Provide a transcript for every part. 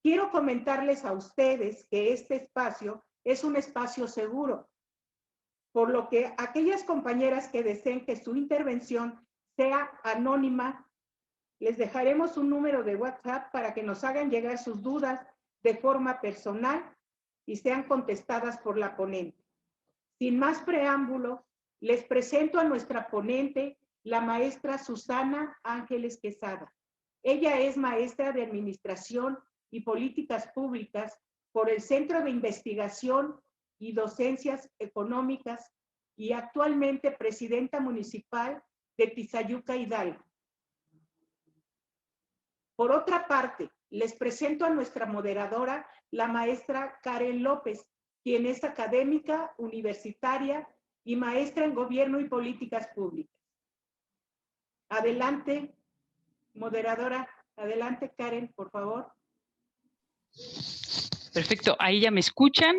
quiero comentarles a ustedes que este espacio es un espacio seguro, por lo que aquellas compañeras que deseen que su intervención sea anónima, les dejaremos un número de WhatsApp para que nos hagan llegar sus dudas de forma personal y sean contestadas por la ponente. Sin más preámbulos, les presento a nuestra ponente, la maestra Susana Ángeles Quesada. Ella es maestra de Administración y Políticas Públicas por el Centro de Investigación y Docencias Económicas y actualmente presidenta municipal de Tizayuca, Hidalgo. Por otra parte, les presento a nuestra moderadora, la maestra Karen López, quien es académica, universitaria y maestra en Gobierno y Políticas Públicas. Adelante, moderadora. Adelante, Karen, por favor. Perfecto, ahí ya me escuchan.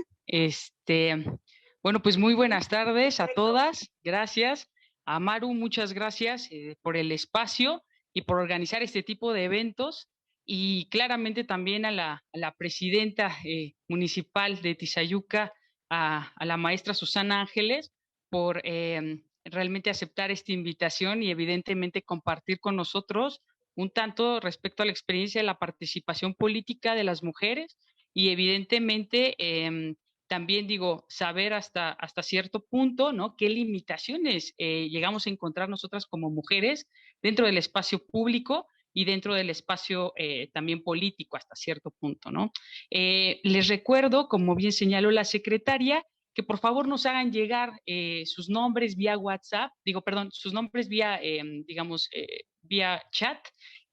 Bueno, pues muy buenas tardes a todas. Gracias. A Maru, muchas gracias por el espacio y por organizar este tipo de eventos. Y claramente también a la presidenta municipal de Tizayuca, a la maestra Susana Ángeles, por realmente aceptar esta invitación y evidentemente compartir con nosotros un tanto respecto a la experiencia de la participación política de las mujeres y evidentemente también digo, saber hasta cierto punto, ¿no? ¿Qué limitaciones llegamos a encontrar nosotras como mujeres dentro del espacio público y dentro del espacio también político hasta cierto punto, ¿no? Les recuerdo, como bien señaló la secretaria, que por favor nos hagan llegar sus nombres vía WhatsApp, sus nombres vía, vía chat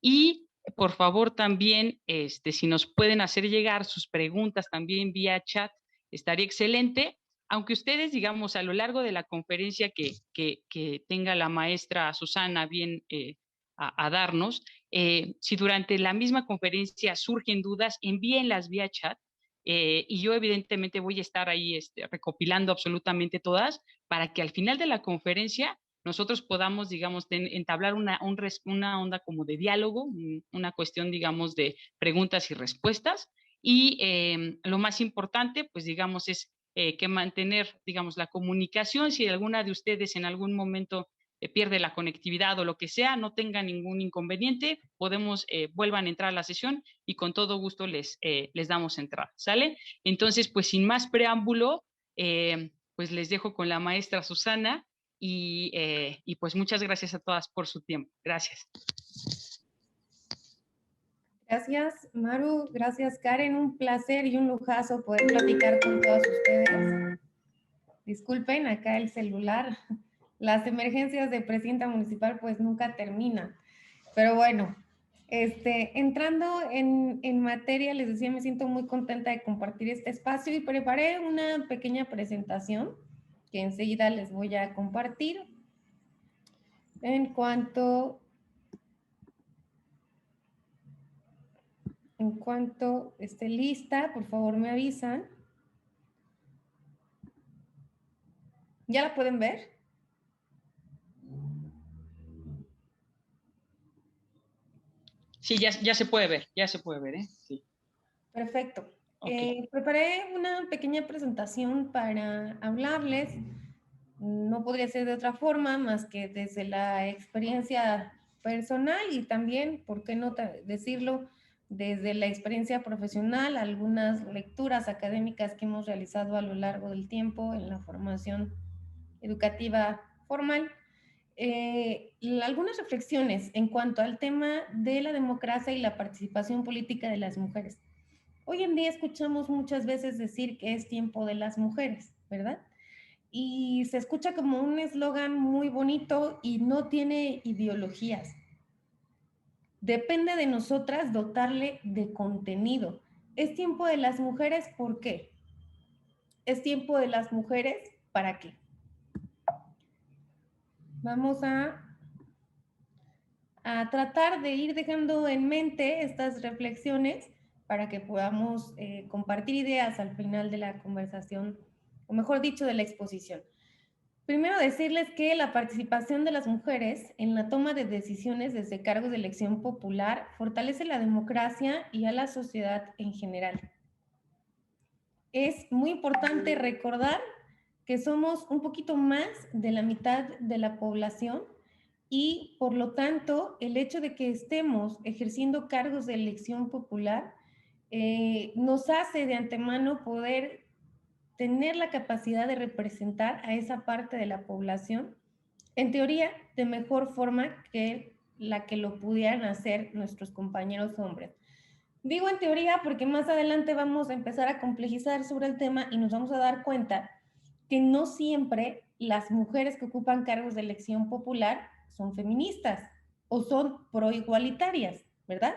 y por favor también, si nos pueden hacer llegar sus preguntas también vía chat, estaría excelente. Aunque ustedes, digamos, a lo largo de la conferencia que tenga la maestra Susana bien a darnos, si durante la misma conferencia surgen dudas, envíenlas vía chat. Y yo evidentemente voy a estar ahí recopilando absolutamente todas para que al final de la conferencia nosotros podamos, digamos, entablar una onda como de diálogo, una cuestión, digamos, de preguntas y respuestas. Y lo más importante, pues, digamos, es que mantener, digamos, la comunicación. Si alguna de ustedes en algún momento pierde la conectividad o lo que sea, no tenga ningún inconveniente, vuelvan a entrar a la sesión y con todo gusto les damos entrada, ¿sale? Entonces, pues, sin más preámbulo, pues les dejo con la maestra Susana. Y pues muchas gracias a todas por su tiempo. Gracias. Gracias, Maru. Gracias, Karen. Un placer y un lujazo poder platicar con todas ustedes. Disculpen, acá el celular. Las emergencias de presidenta municipal pues nunca terminan. Pero bueno, entrando en materia, les decía, me siento muy contenta de compartir este espacio y preparé una pequeña presentación que enseguida les voy a compartir. En cuanto esté lista, por favor me avisan. ¿Ya la pueden ver? Sí, ya se puede ver, ¿eh? Sí. Perfecto. Okay. Preparé una pequeña presentación para hablarles. No podría ser de otra forma más que desde la experiencia personal y también, ¿por qué no decirlo?, desde la experiencia profesional, algunas lecturas académicas que hemos realizado a lo largo del tiempo en la formación educativa formal. Algunas reflexiones en cuanto al tema de la democracia y la participación política de las mujeres. Hoy en día escuchamos muchas veces decir que es tiempo de las mujeres, ¿verdad? Y se escucha como un eslogan muy bonito y no tiene ideologías. Depende de nosotras dotarle de contenido. Es tiempo de las mujeres, ¿por qué? Es tiempo de las mujeres, ¿para qué? Vamos a tratar de ir dejando en mente estas reflexiones para que podamos compartir ideas al final de la conversación, o mejor dicho, de la exposición. Primero decirles que la participación de las mujeres en la toma de decisiones desde cargos de elección popular fortalece la democracia y a la sociedad en general. Es muy importante recordar que somos un poquito más de la mitad de la población y por lo tanto el hecho de que estemos ejerciendo cargos de elección popular nos hace de antemano poder tener la capacidad de representar a esa parte de la población, en teoría, de mejor forma que la que lo pudieran hacer nuestros compañeros hombres. Digo en teoría porque más adelante vamos a empezar a complejizar sobre el tema y nos vamos a dar cuenta que no siempre las mujeres que ocupan cargos de elección popular son feministas o son proigualitarias, ¿verdad?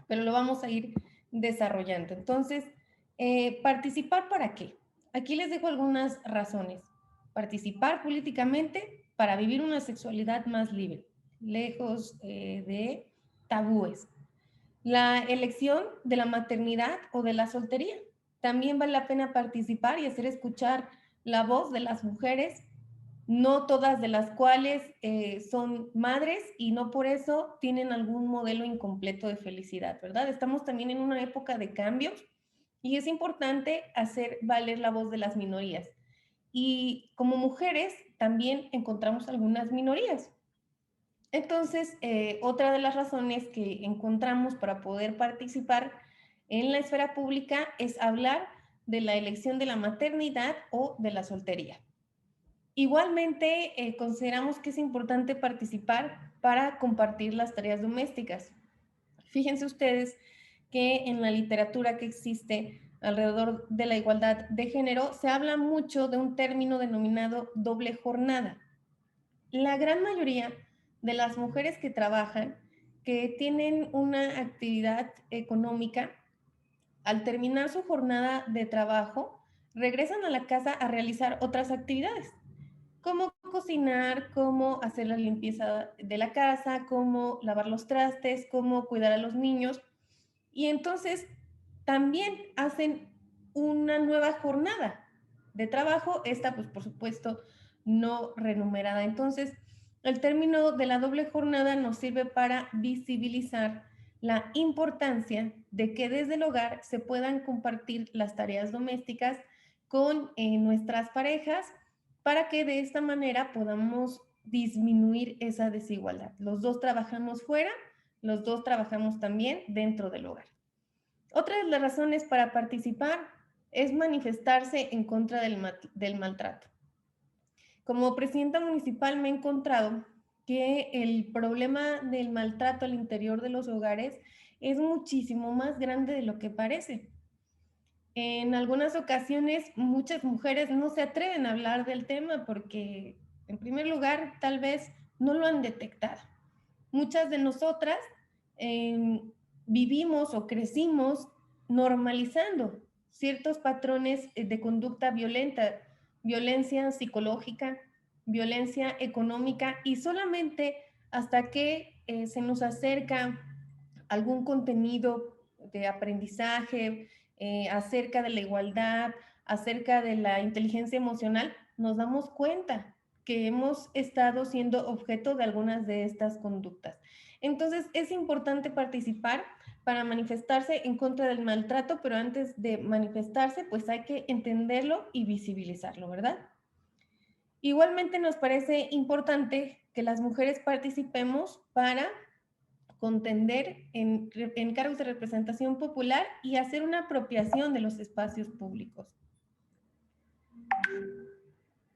Pero lo vamos a ir desarrollando. Entonces, ¿participar para qué? Aquí les dejo algunas razones. Participar políticamente para vivir una sexualidad más libre, lejos de tabúes. La elección de la maternidad o de la soltería. También vale la pena participar y hacer escuchar la voz de las mujeres, no todas de las cuales son madres y no por eso tienen algún modelo incompleto de felicidad, ¿verdad? Estamos también en una época de cambios y es importante hacer valer la voz de las minorías. Y como mujeres también encontramos algunas minorías. Entonces, otra de las razones que encontramos para poder participar en la esfera pública es hablar de la elección de la maternidad o de la soltería. Igualmente, consideramos que es importante participar para compartir las tareas domésticas. Fíjense ustedes que en la literatura que existe alrededor de la igualdad de género se habla mucho de un término denominado doble jornada. La gran mayoría de las mujeres que trabajan, que tienen una actividad económica, al terminar su jornada de trabajo, regresan a la casa a realizar otras actividades, como cocinar, como hacer la limpieza de la casa, como lavar los trastes, como cuidar a los niños. Y entonces también hacen una nueva jornada de trabajo, esta pues por supuesto no remunerada. Entonces, el término de la doble jornada nos sirve para visibilizar la importancia de que desde el hogar se puedan compartir las tareas domésticas con nuestras parejas para que de esta manera podamos disminuir esa desigualdad. Los dos trabajamos fuera, los dos trabajamos también dentro del hogar. Otra de las razones para participar es manifestarse en contra del maltrato. Como presidenta municipal me he encontrado que el problema del maltrato al interior de los hogares es muchísimo más grande de lo que parece. En algunas ocasiones muchas mujeres no se atreven a hablar del tema porque, en primer lugar, tal vez no lo han detectado. Muchas de nosotras vivimos o crecimos normalizando ciertos patrones de conducta violenta, violencia psicológica, violencia económica, y solamente hasta que se nos acerca algún contenido de aprendizaje acerca de la igualdad, acerca de la inteligencia emocional, nos damos cuenta que hemos estado siendo objeto de algunas de estas conductas. Entonces, es importante participar para manifestarse en contra del maltrato, pero antes de manifestarse, pues hay que entenderlo y visibilizarlo, ¿verdad? Igualmente nos parece importante que las mujeres participemos para contender en cargos de representación popular y hacer una apropiación de los espacios públicos.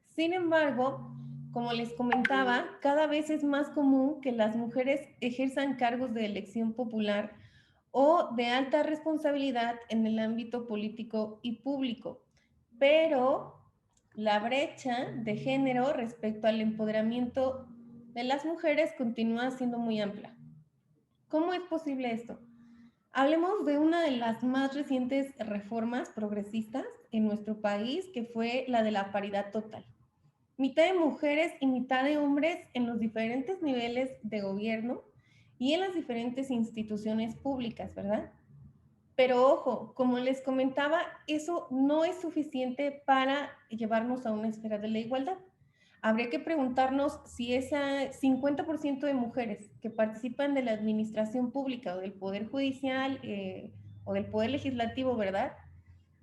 Sin embargo, como les comentaba, cada vez es más común que las mujeres ejerzan cargos de elección popular o de alta responsabilidad en el ámbito político y público, pero la brecha de género respecto al empoderamiento de las mujeres continúa siendo muy amplia. ¿Cómo es posible esto? Hablemos de una de las más recientes reformas progresistas en nuestro país, que fue la de la paridad total. Mitad de mujeres y mitad de hombres en los diferentes niveles de gobierno y en las diferentes instituciones públicas, ¿verdad? Pero ojo, como les comentaba, eso no es suficiente para llevarnos a una esfera de la igualdad. habría que preguntarnos si ese 50% de mujeres que participan de la administración pública o del Poder Judicial o del Poder Legislativo, ¿verdad?,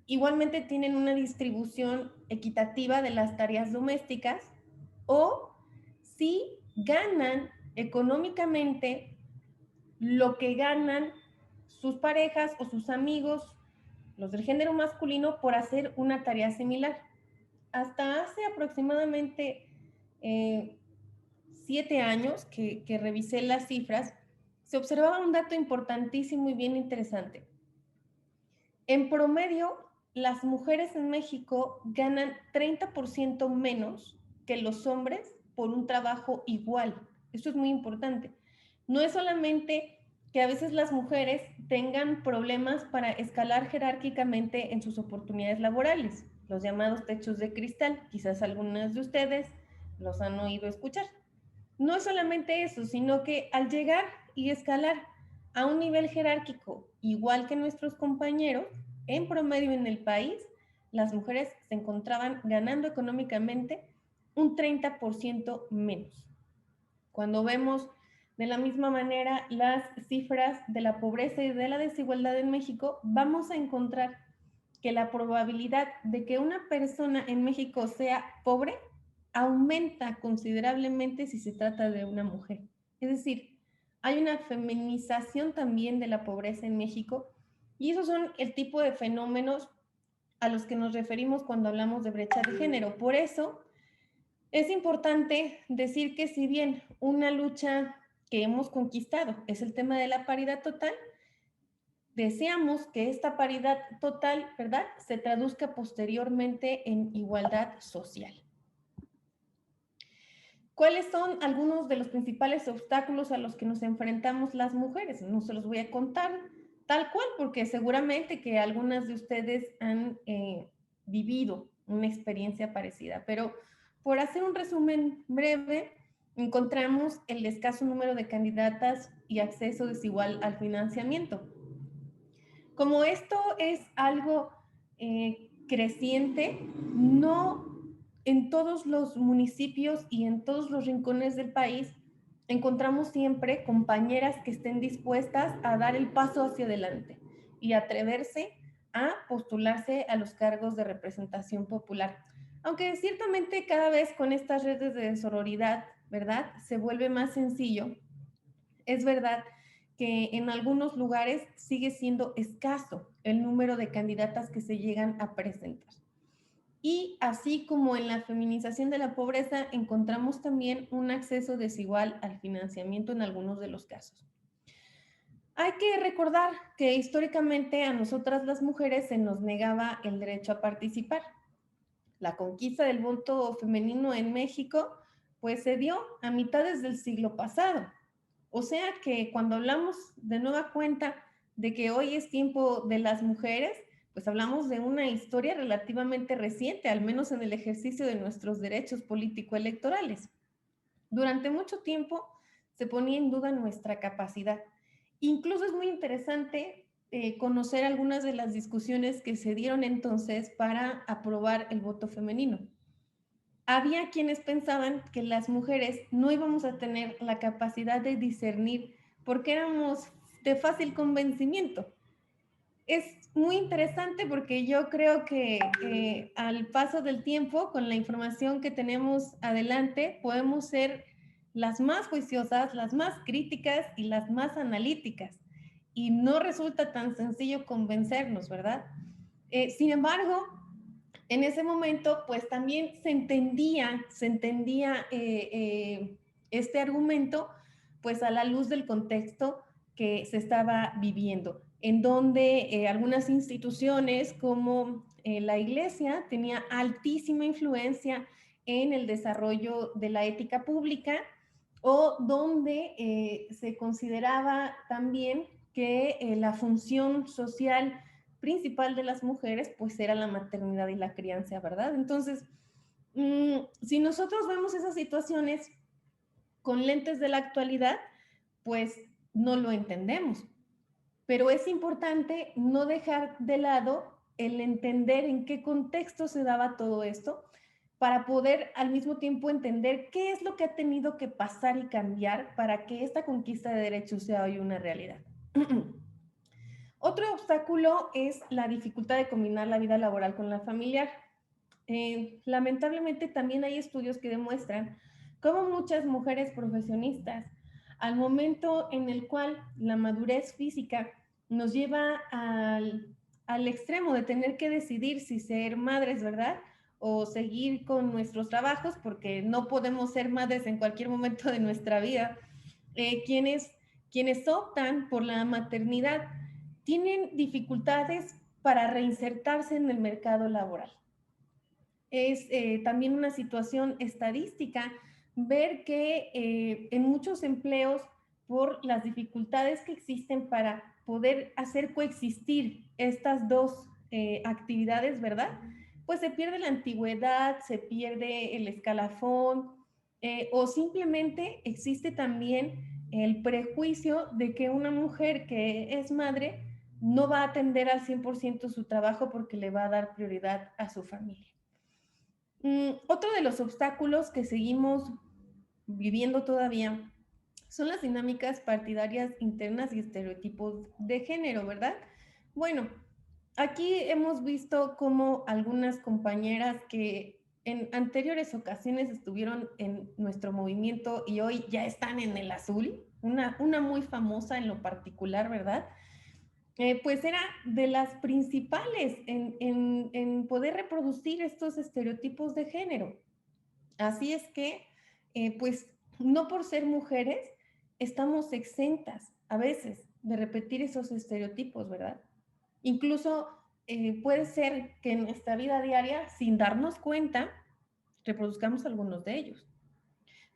igualmente tienen una distribución equitativa de las tareas domésticas, o si ganan económicamente lo que ganan sus parejas o sus amigos, los del género masculino, por hacer una tarea similar. Hasta hace aproximadamente 7 años que revisé las cifras, se observaba un dato importantísimo y bien interesante. En promedio, las mujeres en México ganan 30% menos que los hombres por un trabajo igual. Esto es muy importante. No es solamente que a veces las mujeres tengan problemas para escalar jerárquicamente en sus oportunidades laborales, los llamados techos de cristal. Quizás algunas de ustedes los han oído escuchar. No es solamente eso, sino que al llegar y escalar a un nivel jerárquico igual que nuestros compañeros, en promedio en el país, las mujeres se encontraban ganando económicamente un 30% menos. Cuando vemos de la misma manera las cifras de la pobreza y de la desigualdad en México, vamos a encontrar que la probabilidad de que una persona en México sea pobre aumenta considerablemente si se trata de una mujer. Es decir, hay una feminización también de la pobreza en México, y esos son el tipo de fenómenos a los que nos referimos cuando hablamos de brecha de género. Por eso es importante decir que si bien una lucha que hemos conquistado es el tema de la paridad total, deseamos que esta paridad total, ¿verdad?, se traduzca posteriormente en igualdad social. ¿Cuáles son algunos de los principales obstáculos a los que nos enfrentamos las mujeres? No se los voy a contar tal cual, porque seguramente que algunas de ustedes han vivido una experiencia parecida, pero por hacer un resumen breve, encontramos el escaso número de candidatas y acceso desigual al financiamiento. Como esto es algo creciente, no en todos los municipios y en todos los rincones del país encontramos siempre compañeras que estén dispuestas a dar el paso hacia adelante y atreverse a postularse a los cargos de representación popular. Aunque ciertamente cada vez con estas redes de sororidad, ¿verdad?, se vuelve más sencillo, es verdad que en algunos lugares sigue siendo escaso el número de candidatas que se llegan a presentar. Y así como en la feminización de la pobreza, encontramos también un acceso desigual al financiamiento en algunos de los casos. Hay que recordar que históricamente a nosotras las mujeres se nos negaba el derecho a participar. La conquista del voto femenino en México pues se dio a mitades del siglo pasado. O sea que cuando hablamos de nueva cuenta de que hoy es tiempo de las mujeres, pues hablamos de una historia relativamente reciente, al menos en el ejercicio de nuestros derechos político-electorales. Durante mucho tiempo se ponía en duda nuestra capacidad. Incluso es muy interesante conocer algunas de las discusiones que se dieron entonces para aprobar el voto femenino. Había quienes pensaban que las mujeres no íbamos a tener la capacidad de discernir porque éramos de fácil convencimiento. Es muy interesante porque yo creo que al paso del tiempo, con la información que tenemos adelante, podemos ser las más juiciosas, las más críticas y las más analíticas. Y no resulta tan sencillo convencernos, ¿verdad? Sin embargo, en ese momento, pues también se entendía este argumento, pues a la luz del contexto que se estaba viviendo, en donde algunas instituciones como la Iglesia tenía altísima influencia en el desarrollo de la ética pública, o donde se consideraba también que la función social principal de las mujeres pues era la maternidad y la crianza, ¿verdad? Entonces, si nosotros vemos esas situaciones con lentes de la actualidad, pues no lo entendemos. Pero es importante no dejar de lado el entender en qué contexto se daba todo esto, para poder al mismo tiempo entender qué es lo que ha tenido que pasar y cambiar para que esta conquista de derechos sea hoy una realidad. Otro obstáculo es la dificultad de combinar la vida laboral con la familiar. Lamentablemente también hay estudios que demuestran cómo muchas mujeres profesionistas, al momento en el cual la madurez física nos lleva al extremo de tener que decidir si ser madres, ¿verdad? O seguir con nuestros trabajos, porque no podemos ser madres en cualquier momento de nuestra vida. Quienes optan por la maternidad tienen dificultades para reinsertarse en el mercado laboral. Es también una situación estadística ver que en muchos empleos, por las dificultades que existen para poder hacer coexistir estas dos actividades, ¿verdad? Pues se pierde la antigüedad, se pierde el escalafón, o simplemente existe también el prejuicio de que una mujer que es madre no va a atender al 100% su trabajo porque le va a dar prioridad a su familia. Otro de los obstáculos que seguimos viviendo todavía son las dinámicas partidarias internas y estereotipos de género, ¿verdad? Bueno, aquí hemos visto cómo algunas compañeras que en anteriores ocasiones estuvieron en nuestro movimiento y hoy ya están en el azul, una muy famosa en lo particular, ¿verdad? Pues era de las principales en poder reproducir estos estereotipos de género. Así es que, pues, no por ser mujeres, estamos exentas a veces de repetir esos estereotipos, ¿verdad? Incluso puede ser que en nuestra vida diaria, sin darnos cuenta, reproduzcamos algunos de ellos.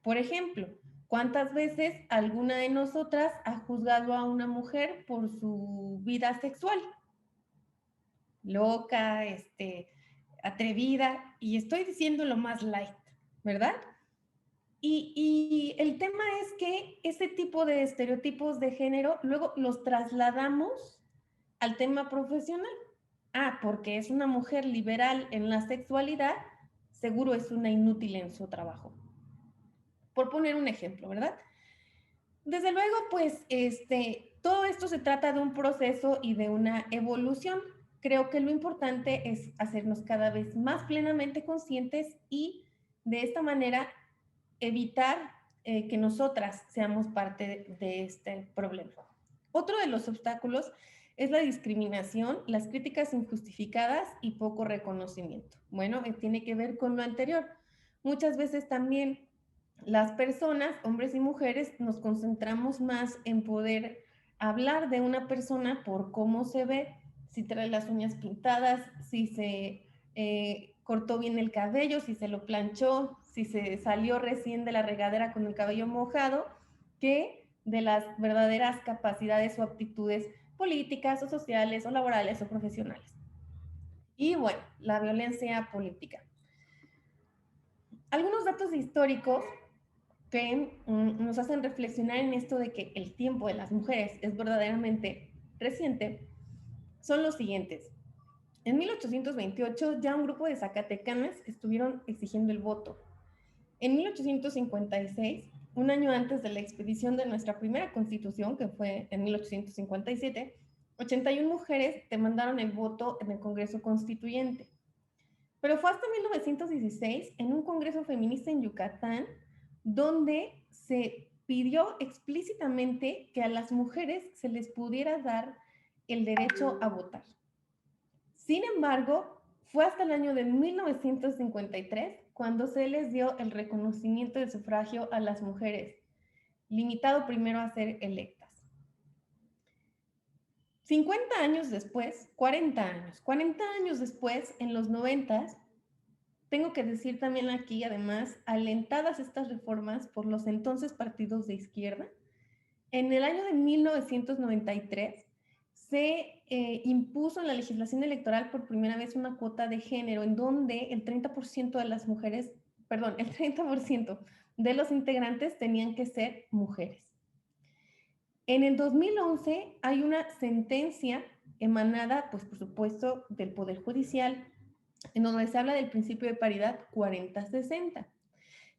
Por ejemplo, ¿cuántas veces alguna de nosotras ha juzgado a una mujer por su vida sexual? Loca, atrevida, y estoy diciendo lo más light, ¿verdad? Y el tema es que ese tipo de estereotipos de género luego los trasladamos al tema profesional. Ah, porque es una mujer liberal en la sexualidad, seguro es una inútil en su trabajo. Por poner un ejemplo, ¿verdad? Desde luego, pues, todo esto se trata de un proceso y de una evolución. Creo que lo importante es hacernos cada vez más plenamente conscientes y de esta manera evitar que nosotras seamos parte de este problema. Otro de los obstáculos es la discriminación, las críticas injustificadas y poco reconocimiento. Bueno, tiene que ver con lo anterior. Muchas veces también las personas, hombres y mujeres, nos concentramos más en poder hablar de una persona por cómo se ve, si trae las uñas pintadas, si se cortó bien el cabello, si se lo planchó, si se salió recién de la regadera con el cabello mojado, que de las verdaderas capacidades o aptitudes políticas o sociales o laborales o profesionales. Y bueno, la violencia política. Algunos datos históricos que nos hacen reflexionar en esto de que el tiempo de las mujeres es verdaderamente reciente son los siguientes. En 1828 ya un grupo de zacatecanas estuvieron exigiendo el voto. En 1856, un año antes de la expedición de nuestra primera constitución, que fue en 1857, 81 mujeres demandaron el voto en el Congreso Constituyente. Pero fue hasta 1916, en un congreso feminista en Yucatán, donde se pidió explícitamente que a las mujeres se les pudiera dar el derecho a votar. Sin embargo, fue hasta el año de 1953 cuando se les dio el reconocimiento del sufragio a las mujeres, limitado primero a ser electas. 50 años después, 40 años después, en los 90s, tengo que decir también aquí, además, alentadas estas reformas por los entonces partidos de izquierda, en el año de 1993 se impuso en la legislación electoral por primera vez una cuota de género en donde el 30% de las mujeres, perdón, el 30% de los integrantes tenían que ser mujeres. En el 2011 hay una sentencia emanada, pues por supuesto, del Poder Judicial, en donde se habla del principio de paridad 40-60.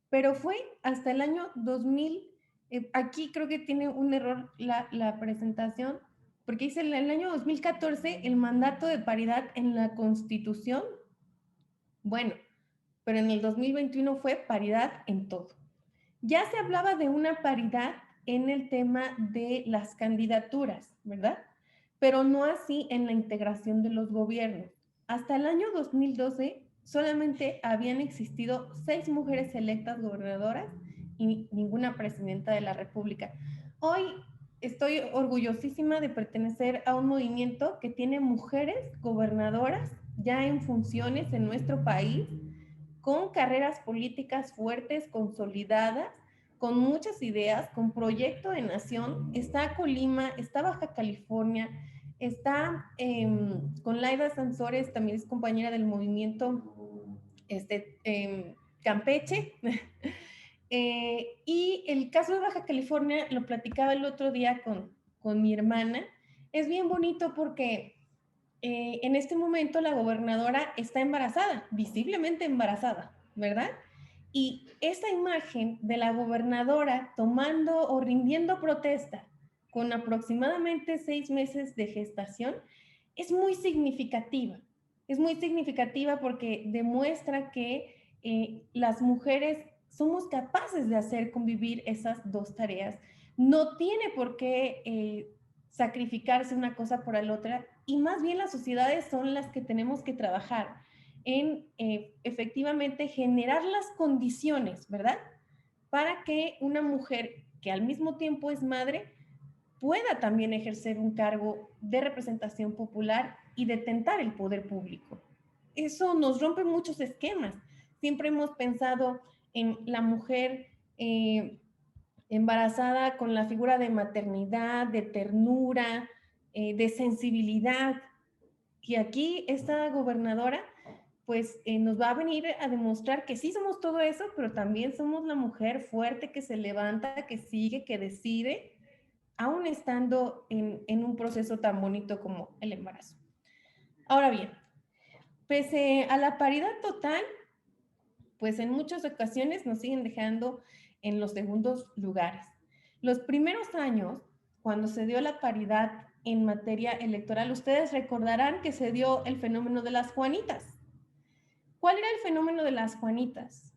Pero fue hasta el año 2000, aquí creo que tiene un error la presentación, porque dice en el año 2014 el mandato de paridad en la Constitución, bueno, pero en el 2021 fue paridad en todo. Ya se hablaba de una paridad en el tema de las candidaturas, ¿verdad? Pero no así en la integración de los gobiernos. Hasta el año 2012 solamente habían existido 6 mujeres electas gobernadoras y ninguna presidenta de la República. Hoy estoy orgullosísima de pertenecer a un movimiento que tiene mujeres gobernadoras ya en funciones en nuestro país, con carreras políticas fuertes, consolidadas, con muchas ideas, con proyecto de nación. Está Colima, está Baja California, está con Laida Sansores, también es compañera del movimiento Campeche. Y el caso de Baja California, lo platicaba el otro día con mi hermana, es bien bonito porque en este momento la gobernadora está embarazada, visiblemente embarazada, ¿verdad? Y esa imagen de la gobernadora tomando o rindiendo protesta con aproximadamente 6 meses de gestación es muy significativa. Es muy significativa porque demuestra que las mujeres somos capaces de hacer convivir esas dos tareas. No tiene por qué sacrificarse una cosa por la otra, y más bien las sociedades son las que tenemos que trabajar en efectivamente generar las condiciones, ¿verdad? Para que una mujer que al mismo tiempo es madre pueda también ejercer un cargo de representación popular y detentar el poder público. Eso nos rompe muchos esquemas. Siempre hemos pensado en la mujer embarazada con la figura de maternidad, de ternura, de sensibilidad. Y aquí esta gobernadora pues nos va a venir a demostrar que sí somos todo eso, pero también somos la mujer fuerte que se levanta, que sigue, que decide, aún estando en un proceso tan bonito como el embarazo. Ahora bien, pese a la paridad total, pues en muchas ocasiones nos siguen dejando en los segundos lugares. Los primeros años, cuando se dio la paridad en materia electoral, ustedes recordarán que se dio el fenómeno de las Juanitas. ¿Cuál era el fenómeno de las Juanitas?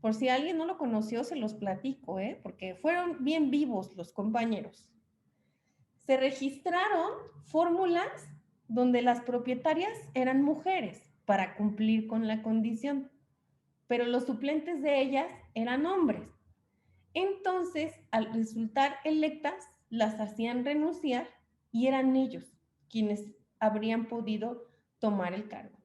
Por si alguien no lo conoció, se los platico, porque fueron bien vivos los compañeros. Se registraron fórmulas donde las propietarias eran mujeres para cumplir con la condición, pero los suplentes de ellas eran hombres. Entonces, al resultar electas, las hacían renunciar y eran ellos quienes habrían podido tomar el cargo.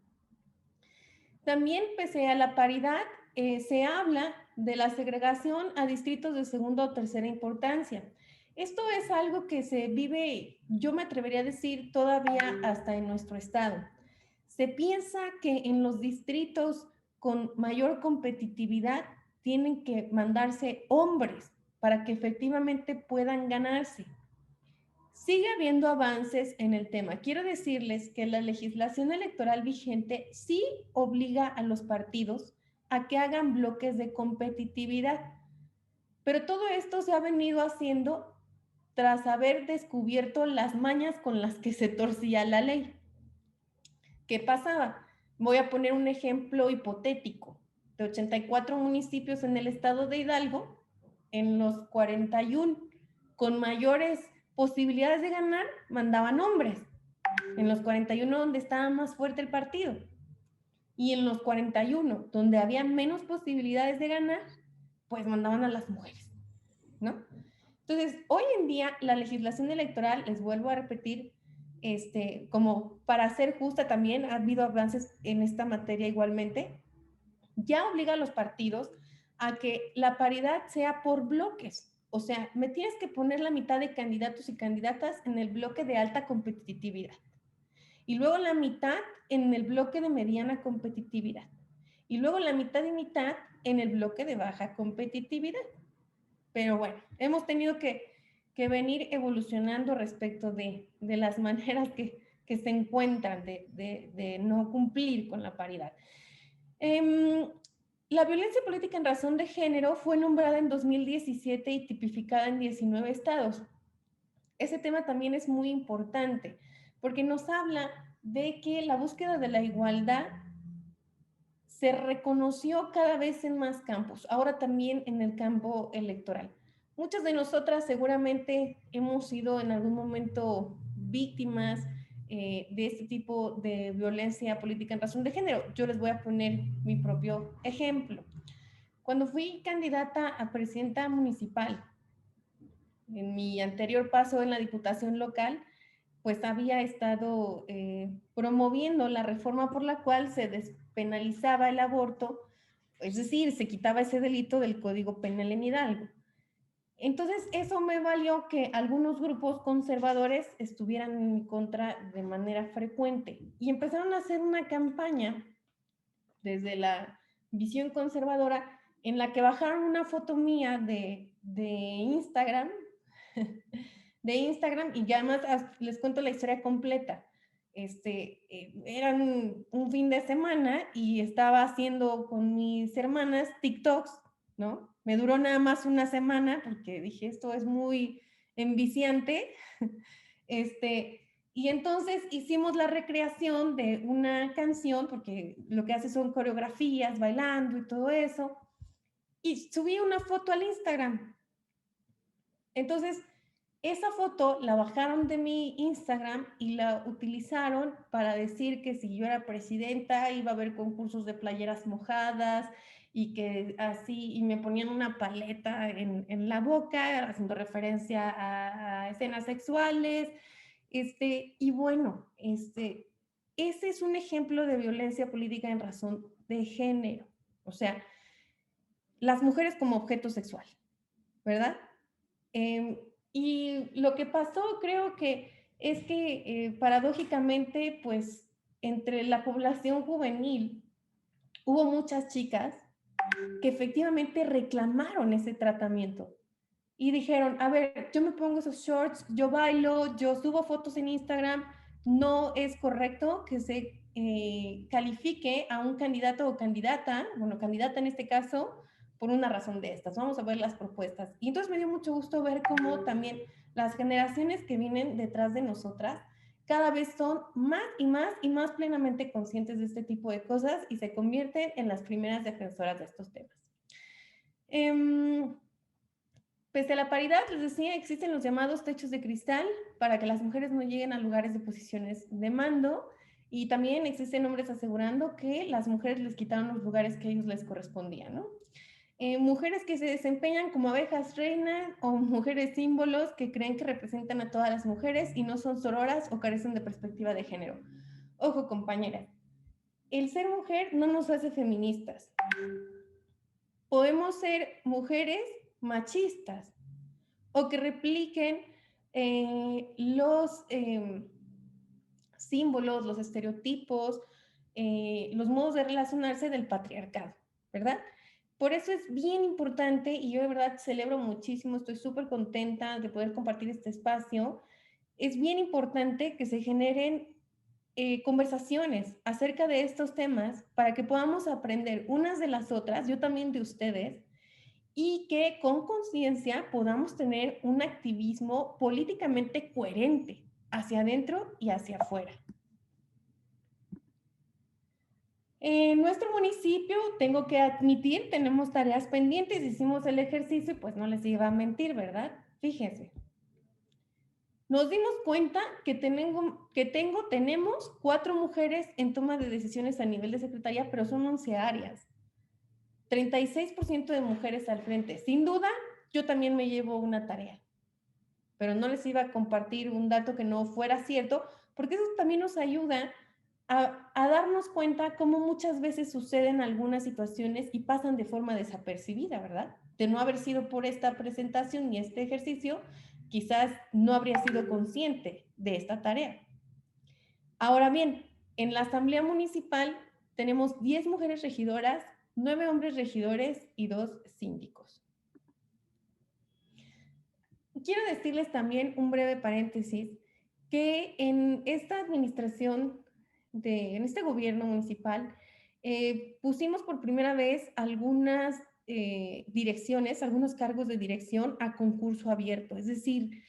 También, pese a la paridad, se habla de la segregación a distritos de segunda o tercera importancia. Esto es algo que se vive, yo me atrevería a decir, todavía hasta en nuestro estado. Se piensa que en los distritos con mayor competitividad tienen que mandarse hombres para que efectivamente puedan ganarse. Sigue habiendo avances en el tema. Quiero decirles que la legislación electoral vigente sí obliga a los partidos a que hagan bloques de competitividad, pero todo esto se ha venido haciendo tras haber descubierto las mañas con las que se torcía la ley. ¿Qué pasaba? Voy a poner un ejemplo hipotético. De 84 municipios en el estado de Hidalgo, en los 41 con mayores posibilidades de ganar, mandaban hombres. En los 41 donde estaba más fuerte el partido. Y en los 41 donde había menos posibilidades de ganar, pues mandaban a las mujeres, ¿no? Entonces, hoy en día la legislación electoral, les vuelvo a repetir, como para ser justa también, ha habido avances en esta materia igualmente, ya obliga a los partidos a que la paridad sea por bloques. O sea, me tienes que poner la mitad de candidatos y candidatas en el bloque de alta competitividad. Y luego la mitad en el bloque de mediana competitividad. Y luego la mitad y mitad en el bloque de baja competitividad. Pero bueno, hemos tenido que venir evolucionando respecto de las maneras que que se encuentran de no cumplir con la paridad. La violencia política en razón de género fue nombrada en 2017 y tipificada en 19 estados. Ese tema también es muy importante porque nos habla de que la búsqueda de la igualdad se reconoció cada vez en más campos, ahora también en el campo electoral. Muchas de nosotras seguramente hemos sido en algún momento víctimas de este tipo de violencia política en razón de género. Yo les voy a poner mi propio ejemplo. Cuando fui candidata a presidenta municipal, en mi anterior paso en la diputación local, pues había estado promoviendo la reforma por la cual se despenalizaba el aborto, es decir, se quitaba ese delito del Código Penal en Hidalgo. Entonces, eso me valió que algunos grupos conservadores estuvieran en mi contra de manera frecuente y empezaron a hacer una campaña desde la visión conservadora en la que bajaron una foto mía de Instagram, y ya además les cuento la historia completa. Era un fin de semana y estaba haciendo con mis hermanas TikToks, ¿no? Me duró nada más una semana porque dije, esto es muy enviciante. Y entonces hicimos la recreación de una canción, porque lo que hace son coreografías, bailando y todo eso, y subí una foto al Instagram. Entonces, esa foto la bajaron de mi Instagram y la utilizaron para decir que si yo era presidenta iba a haber concursos de playeras mojadas y que así, y me ponían una paleta en la boca haciendo referencia a escenas sexuales. Y bueno, ese es un ejemplo de violencia política en razón de género. O sea, las mujeres como objeto sexual, ¿verdad? Y lo que pasó creo que es que paradójicamente, pues entre la población juvenil hubo muchas chicas que efectivamente reclamaron ese tratamiento y dijeron, a ver, yo me pongo esos shorts, yo bailo, yo subo fotos en Instagram, no es correcto que se califique a un candidato o candidata, bueno, candidata en este caso, por una razón de estas. Vamos a ver las propuestas. Y entonces me dio mucho gusto ver cómo también las generaciones que vienen detrás de nosotras cada vez son más y más y más plenamente conscientes de este tipo de cosas y se convierten en las primeras defensoras de estos temas. Pese a la paridad, les decía, existen los llamados techos de cristal para que las mujeres no lleguen a lugares de posiciones de mando, y también existen hombres asegurando que las mujeres les quitaron los lugares que a ellos les correspondían, ¿no? Mujeres que se desempeñan como abejas reinas o mujeres símbolos que creen que representan a todas las mujeres y no son sororas o carecen de perspectiva de género. Ojo, compañeras, el ser mujer no nos hace feministas. Podemos ser mujeres machistas o que repliquen los símbolos, los estereotipos, los modos de relacionarse del patriarcado, ¿verdad? Por eso es bien importante, y yo de verdad celebro muchísimo, estoy súper contenta de poder compartir este espacio, es bien importante que se generen conversaciones acerca de estos temas para que podamos aprender unas de las otras, yo también de ustedes, y que con conciencia podamos tener un activismo políticamente coherente hacia adentro y hacia afuera. En nuestro municipio, tengo que admitir, tenemos tareas pendientes, hicimos el ejercicio y pues no les iba a mentir, ¿verdad? Fíjense. Nos dimos cuenta que tenemos 4 mujeres en toma de decisiones a nivel de secretaría, pero son 11 áreas. 36% de mujeres al frente. Sin duda, yo también me llevo una tarea, pero no les iba a compartir un dato que no fuera cierto, porque eso también nos ayuda a darnos cuenta cómo muchas veces suceden algunas situaciones y pasan de forma desapercibida, ¿verdad? De no haber sido por esta presentación ni este ejercicio, quizás no habría sido consciente de esta tarea. Ahora bien, en la Asamblea Municipal tenemos 10 mujeres regidoras, 9 hombres regidores y 2 síndicos. Quiero decirles también un breve paréntesis, que en esta administración, en este gobierno municipal, pusimos por primera vez algunas direcciones, algunos cargos de dirección a concurso abierto. Es decir,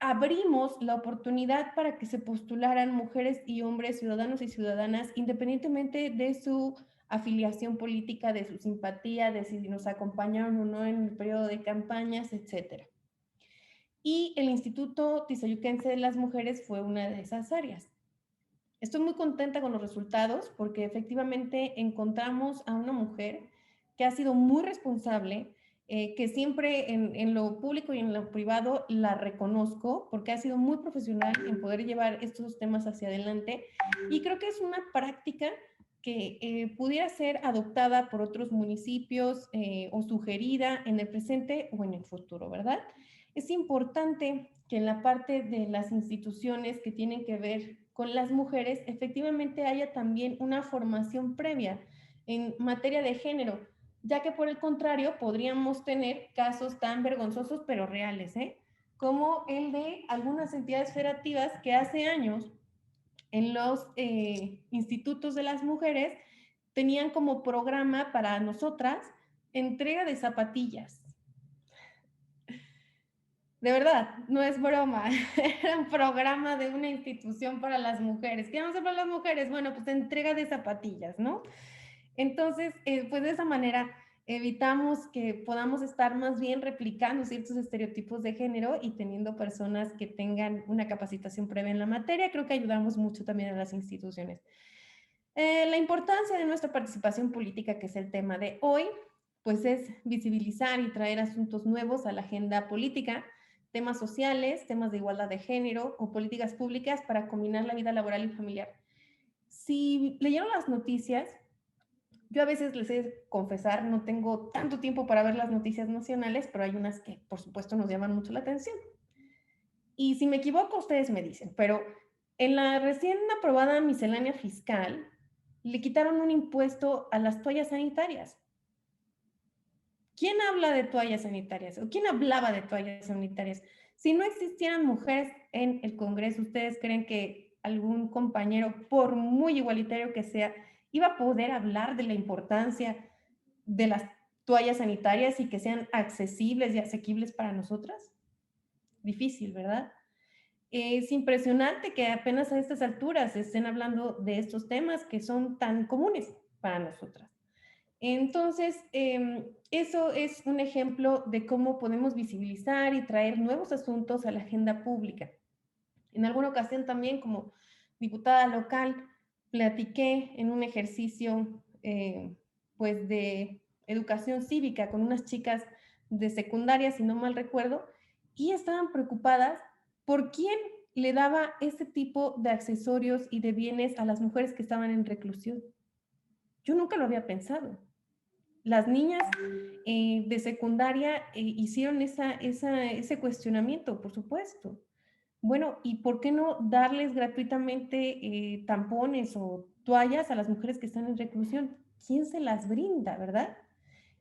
abrimos la oportunidad para que se postularan mujeres y hombres, ciudadanos y ciudadanas, independientemente de su afiliación política, de su simpatía, de si nos acompañaron o no en el periodo de campañas, etc. Y el Instituto Tizayuquense de las Mujeres fue una de esas áreas. Estoy muy contenta con los resultados porque efectivamente encontramos a una mujer que ha sido muy responsable, que siempre en lo público y en lo privado la reconozco porque ha sido muy profesional en poder llevar estos temas hacia adelante, y creo que es una práctica que pudiera ser adoptada por otros municipios o sugerida en el presente o en el futuro, ¿verdad? Es importante que en la parte de las instituciones que tienen que ver con las mujeres, efectivamente haya también una formación previa en materia de género, ya que por el contrario podríamos tener casos tan vergonzosos pero reales, como el de algunas entidades federativas que hace años en los institutos de las mujeres tenían como programa para nosotras entrega de zapatillas. De verdad, no es broma, era un programa de una institución para las mujeres. ¿Qué vamos a hacer para las mujeres? Bueno, pues entrega de zapatillas, ¿no? Entonces, pues de esa manera evitamos que podamos estar más bien replicando ciertos estereotipos de género y teniendo personas que tengan una capacitación previa en la materia. Creo que ayudamos mucho también a las instituciones. La importancia de nuestra participación política, que es el tema de hoy, pues es visibilizar y traer asuntos nuevos a la agenda política, temas sociales, temas de igualdad de género o políticas públicas para combinar la vida laboral y familiar. Si leyeron las noticias, yo a veces les he de confesar, no tengo tanto tiempo para ver las noticias nacionales, pero hay unas que por supuesto nos llaman mucho la atención. Y si me equivoco, ustedes me dicen, pero en la recién aprobada miscelánea fiscal, le quitaron un impuesto a las toallas sanitarias. ¿Quién habla de toallas sanitarias? ¿O quién hablaba de toallas sanitarias? Si no existieran mujeres en el Congreso, ¿ustedes creen que algún compañero, por muy igualitario que sea, iba a poder hablar de la importancia de las toallas sanitarias y que sean accesibles y asequibles para nosotras? Difícil, ¿verdad? Es impresionante que apenas a estas alturas estén hablando de estos temas que son tan comunes para nosotras. Entonces, eso es un ejemplo de cómo podemos visibilizar y traer nuevos asuntos a la agenda pública. En alguna ocasión también, como diputada local, platiqué en un ejercicio pues de educación cívica con unas chicas de secundaria, si no mal recuerdo, y estaban preocupadas por quién le daba ese tipo de accesorios y de bienes a las mujeres que estaban en reclusión. Yo nunca lo había pensado. Las niñas de secundaria hicieron ese cuestionamiento, por supuesto. Bueno, ¿y por qué no darles gratuitamente tampones o toallas a las mujeres que están en reclusión? ¿Quién se las brinda, verdad?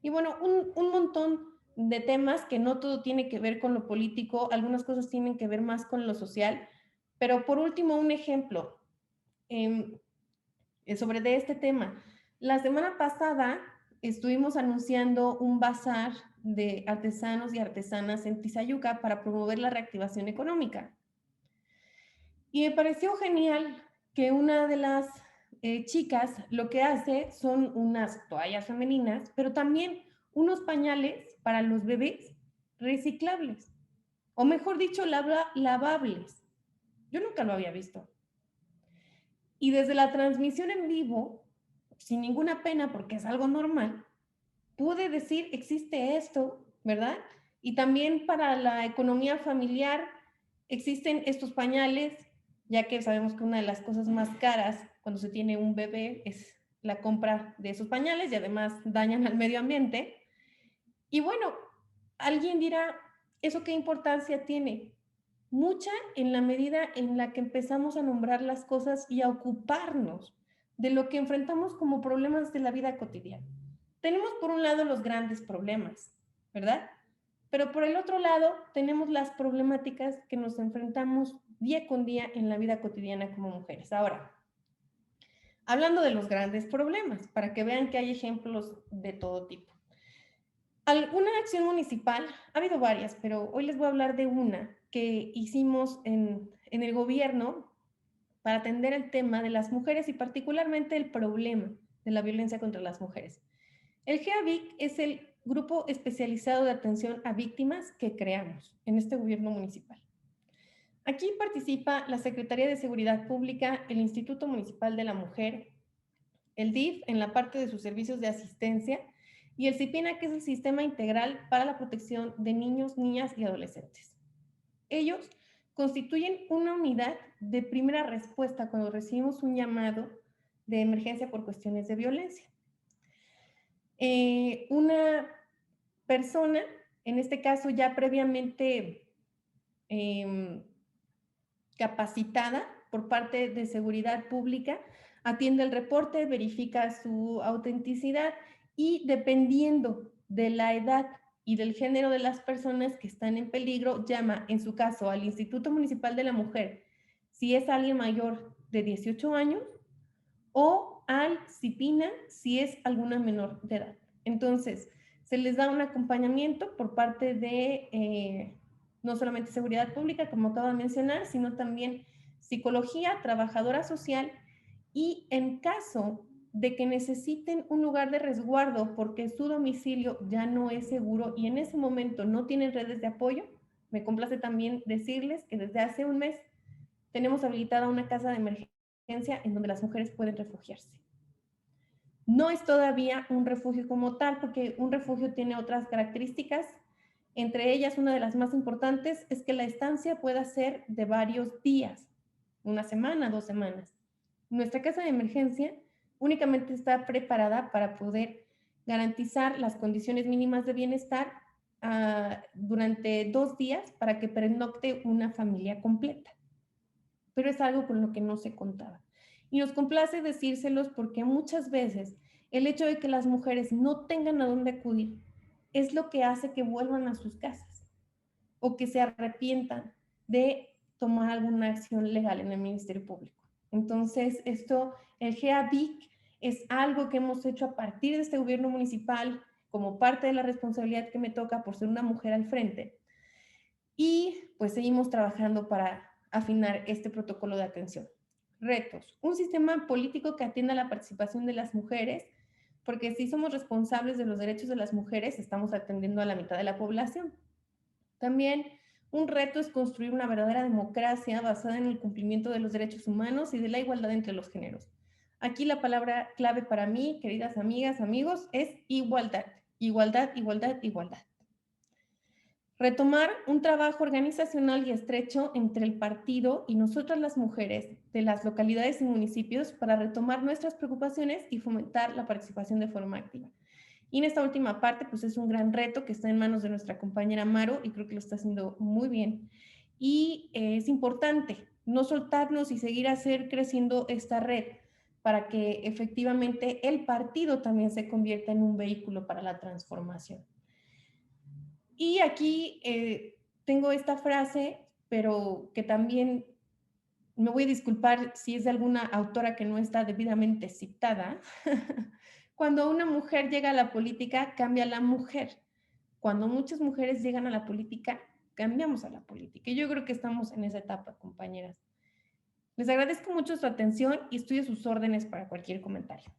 Y bueno, un montón de temas que no todo tiene que ver con lo político, algunas cosas tienen que ver más con lo social. Pero por último, un ejemplo sobre de este tema. La semana pasada estuvimos anunciando un bazar de artesanos y artesanas en Tizayuca para promover la reactivación económica. Y me pareció genial que una de las chicas lo que hace son unas toallas femeninas, pero también unos pañales para los bebés reciclables, o mejor dicho, lavables. Yo nunca lo había visto. Y desde la transmisión en vivo, sin ninguna pena, porque es algo normal, pude decir, existe esto, ¿verdad? Y también para la economía familiar existen estos pañales, ya que sabemos que una de las cosas más caras cuando se tiene un bebé es la compra de esos pañales y además dañan al medio ambiente. Y bueno, alguien dirá, ¿eso qué importancia tiene? Mucha en la medida en la que empezamos a nombrar las cosas y a ocuparnos de lo que enfrentamos como problemas de la vida cotidiana. Tenemos por un lado los grandes problemas, ¿verdad? Pero por el otro lado, tenemos las problemáticas que nos enfrentamos día con día en la vida cotidiana como mujeres. Ahora, hablando de los grandes problemas, para que vean que hay ejemplos de todo tipo. Alguna acción municipal, ha habido varias, pero hoy les voy a hablar de una que hicimos en el gobierno para atender el tema de las mujeres y particularmente el problema de la violencia contra las mujeres. El GEAVIC es el grupo especializado de atención a víctimas que creamos en este gobierno municipal. Aquí participa la Secretaría de Seguridad Pública, el Instituto Municipal de la Mujer, el DIF en la parte de sus servicios de asistencia y el CIPINA, que es el Sistema Integral para la Protección de Niños, Niñas y Adolescentes. Ellos constituyen una unidad de primera respuesta cuando recibimos un llamado de emergencia por cuestiones de violencia. Una persona, en este caso ya previamente capacitada por parte de seguridad pública, atiende el reporte, verifica su autenticidad y dependiendo de la edad y del género de las personas que están en peligro, llama en su caso al Instituto Municipal de la Mujer, si es alguien mayor de 18 años, o al CIPINA si es alguna menor de edad. Entonces, se les da un acompañamiento por parte de no solamente seguridad pública, como acabo de mencionar, sino también psicología, trabajadora social, y en caso de que necesiten un lugar de resguardo porque su domicilio ya no es seguro y en ese momento no tienen redes de apoyo, me complace también decirles que desde hace un mes tenemos habilitada una casa de emergencia en donde las mujeres pueden refugiarse. No es todavía un refugio como tal, porque un refugio tiene otras características. Entre ellas, una de las más importantes es que la estancia pueda ser de varios días, una semana, 2 semanas. Nuestra casa de emergencia únicamente está preparada para poder garantizar las condiciones mínimas de bienestar durante 2 días para que pernocte una familia completa. Pero es algo con lo que no se contaba. Y nos complace decírselos porque muchas veces el hecho de que las mujeres no tengan a dónde acudir es lo que hace que vuelvan a sus casas o que se arrepientan de tomar alguna acción legal en el Ministerio Público. Entonces, el GEAVIC es algo que hemos hecho a partir de este gobierno municipal como parte de la responsabilidad que me toca por ser una mujer al frente. Y pues seguimos trabajando para afinar este protocolo de atención. Retos. Un sistema político que atienda la participación de las mujeres, porque si somos responsables de los derechos de las mujeres, estamos atendiendo a la mitad de la población. También un reto es construir una verdadera democracia basada en el cumplimiento de los derechos humanos y de la igualdad entre los géneros. Aquí la palabra clave para mí, queridas amigas, amigos, es igualdad. Igualdad, igualdad, igualdad. Retomar un trabajo organizacional y estrecho entre el partido y nosotras las mujeres de las localidades y municipios para retomar nuestras preocupaciones y fomentar la participación de forma activa. Y en esta última parte, pues es un gran reto que está en manos de nuestra compañera Maru y creo que lo está haciendo muy bien. Y es importante no soltarnos y seguir creciendo esta red para que efectivamente el partido también se convierta en un vehículo para la transformación. Y aquí tengo esta frase, pero que también me voy a disculpar si es de alguna autora que no está debidamente citada. Cuando una mujer llega a la política, cambia la mujer. Cuando muchas mujeres llegan a la política, cambiamos a la política. Y yo creo que estamos en esa etapa, compañeras. Les agradezco mucho su atención y estoy a sus órdenes para cualquier comentario.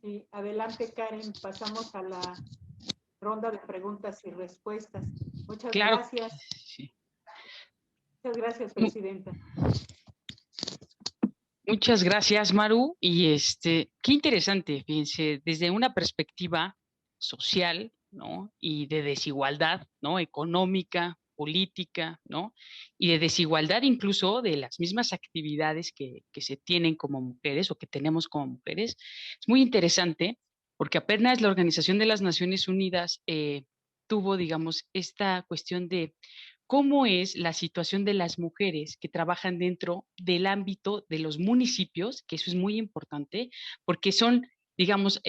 Sí, adelante, Karen. Pasamos a la ronda de preguntas y respuestas. Muchas gracias. Sí. Muchas gracias, presidenta. Muchas gracias, Maru. Y qué interesante, fíjense, desde una perspectiva social, ¿no? Y de desigualdad, ¿no? Económica, política, ¿no? Y de desigualdad incluso de las mismas actividades que se tienen como mujeres o que tenemos como mujeres. Es muy interesante porque apenas la Organización de las Naciones Unidas tuvo, digamos, esta cuestión de cómo es la situación de las mujeres que trabajan dentro del ámbito de los municipios, que eso es muy importante, porque son, digamos,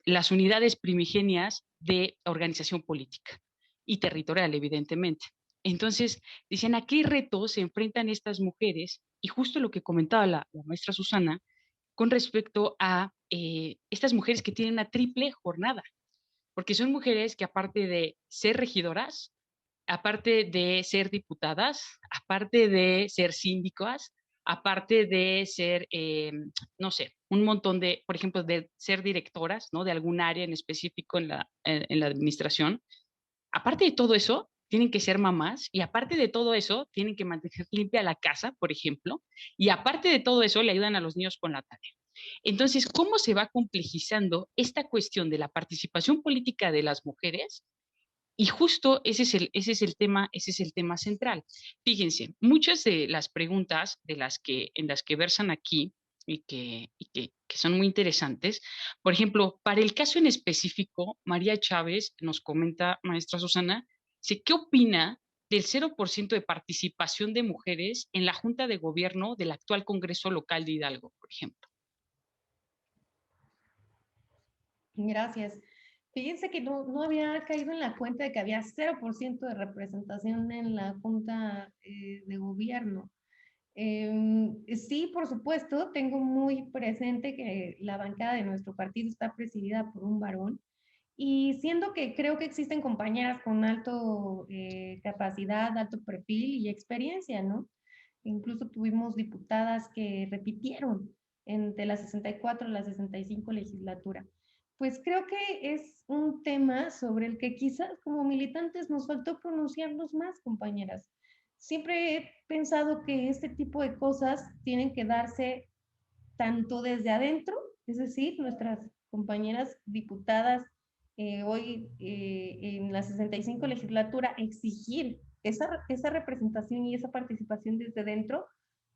las unidades primigenias de organización política y territorial, evidentemente. Entonces, dicen, ¿a qué retos se enfrentan estas mujeres? Y justo lo que comentaba la maestra Susana, con respecto a estas mujeres que tienen una triple jornada, porque son mujeres que aparte de ser regidoras, aparte de ser diputadas, aparte de ser síndicas, aparte de ser, no sé, un montón de, por ejemplo, de ser directoras, ¿no? De algún área en específico en la administración, aparte de todo eso, tienen que ser mamás y aparte de todo eso, tienen que mantener limpia la casa, por ejemplo, y aparte de todo eso, le ayudan a los niños con la tarea. Entonces, ¿cómo se va complejizando esta cuestión de la participación política de las mujeres? Y justo ese es el tema central. Fíjense, muchas de las preguntas en las que versan aquí que son muy interesantes, por ejemplo, para el caso en específico, María Chávez nos comenta, maestra Susana, ¿qué opina del 0% de participación de mujeres en la Junta de Gobierno del actual Congreso Local de Hidalgo, por ejemplo? Gracias. Fíjense que no había caído en la cuenta de que había 0% de representación en la Junta de Gobierno. Sí, por supuesto, tengo muy presente que la bancada de nuestro partido está presidida por un varón y siendo que creo que existen compañeras con alto capacidad, alto perfil y experiencia, ¿no? Incluso tuvimos diputadas que repitieron entre la 64 y la 65 legislatura. Pues creo que es un tema sobre el que quizás como militantes nos faltó pronunciarnos más, compañeras. Siempre he pensado que este tipo de cosas tienen que darse tanto desde adentro, es decir, nuestras compañeras diputadas hoy en la 65 legislatura, exigir esa representación y esa participación desde dentro,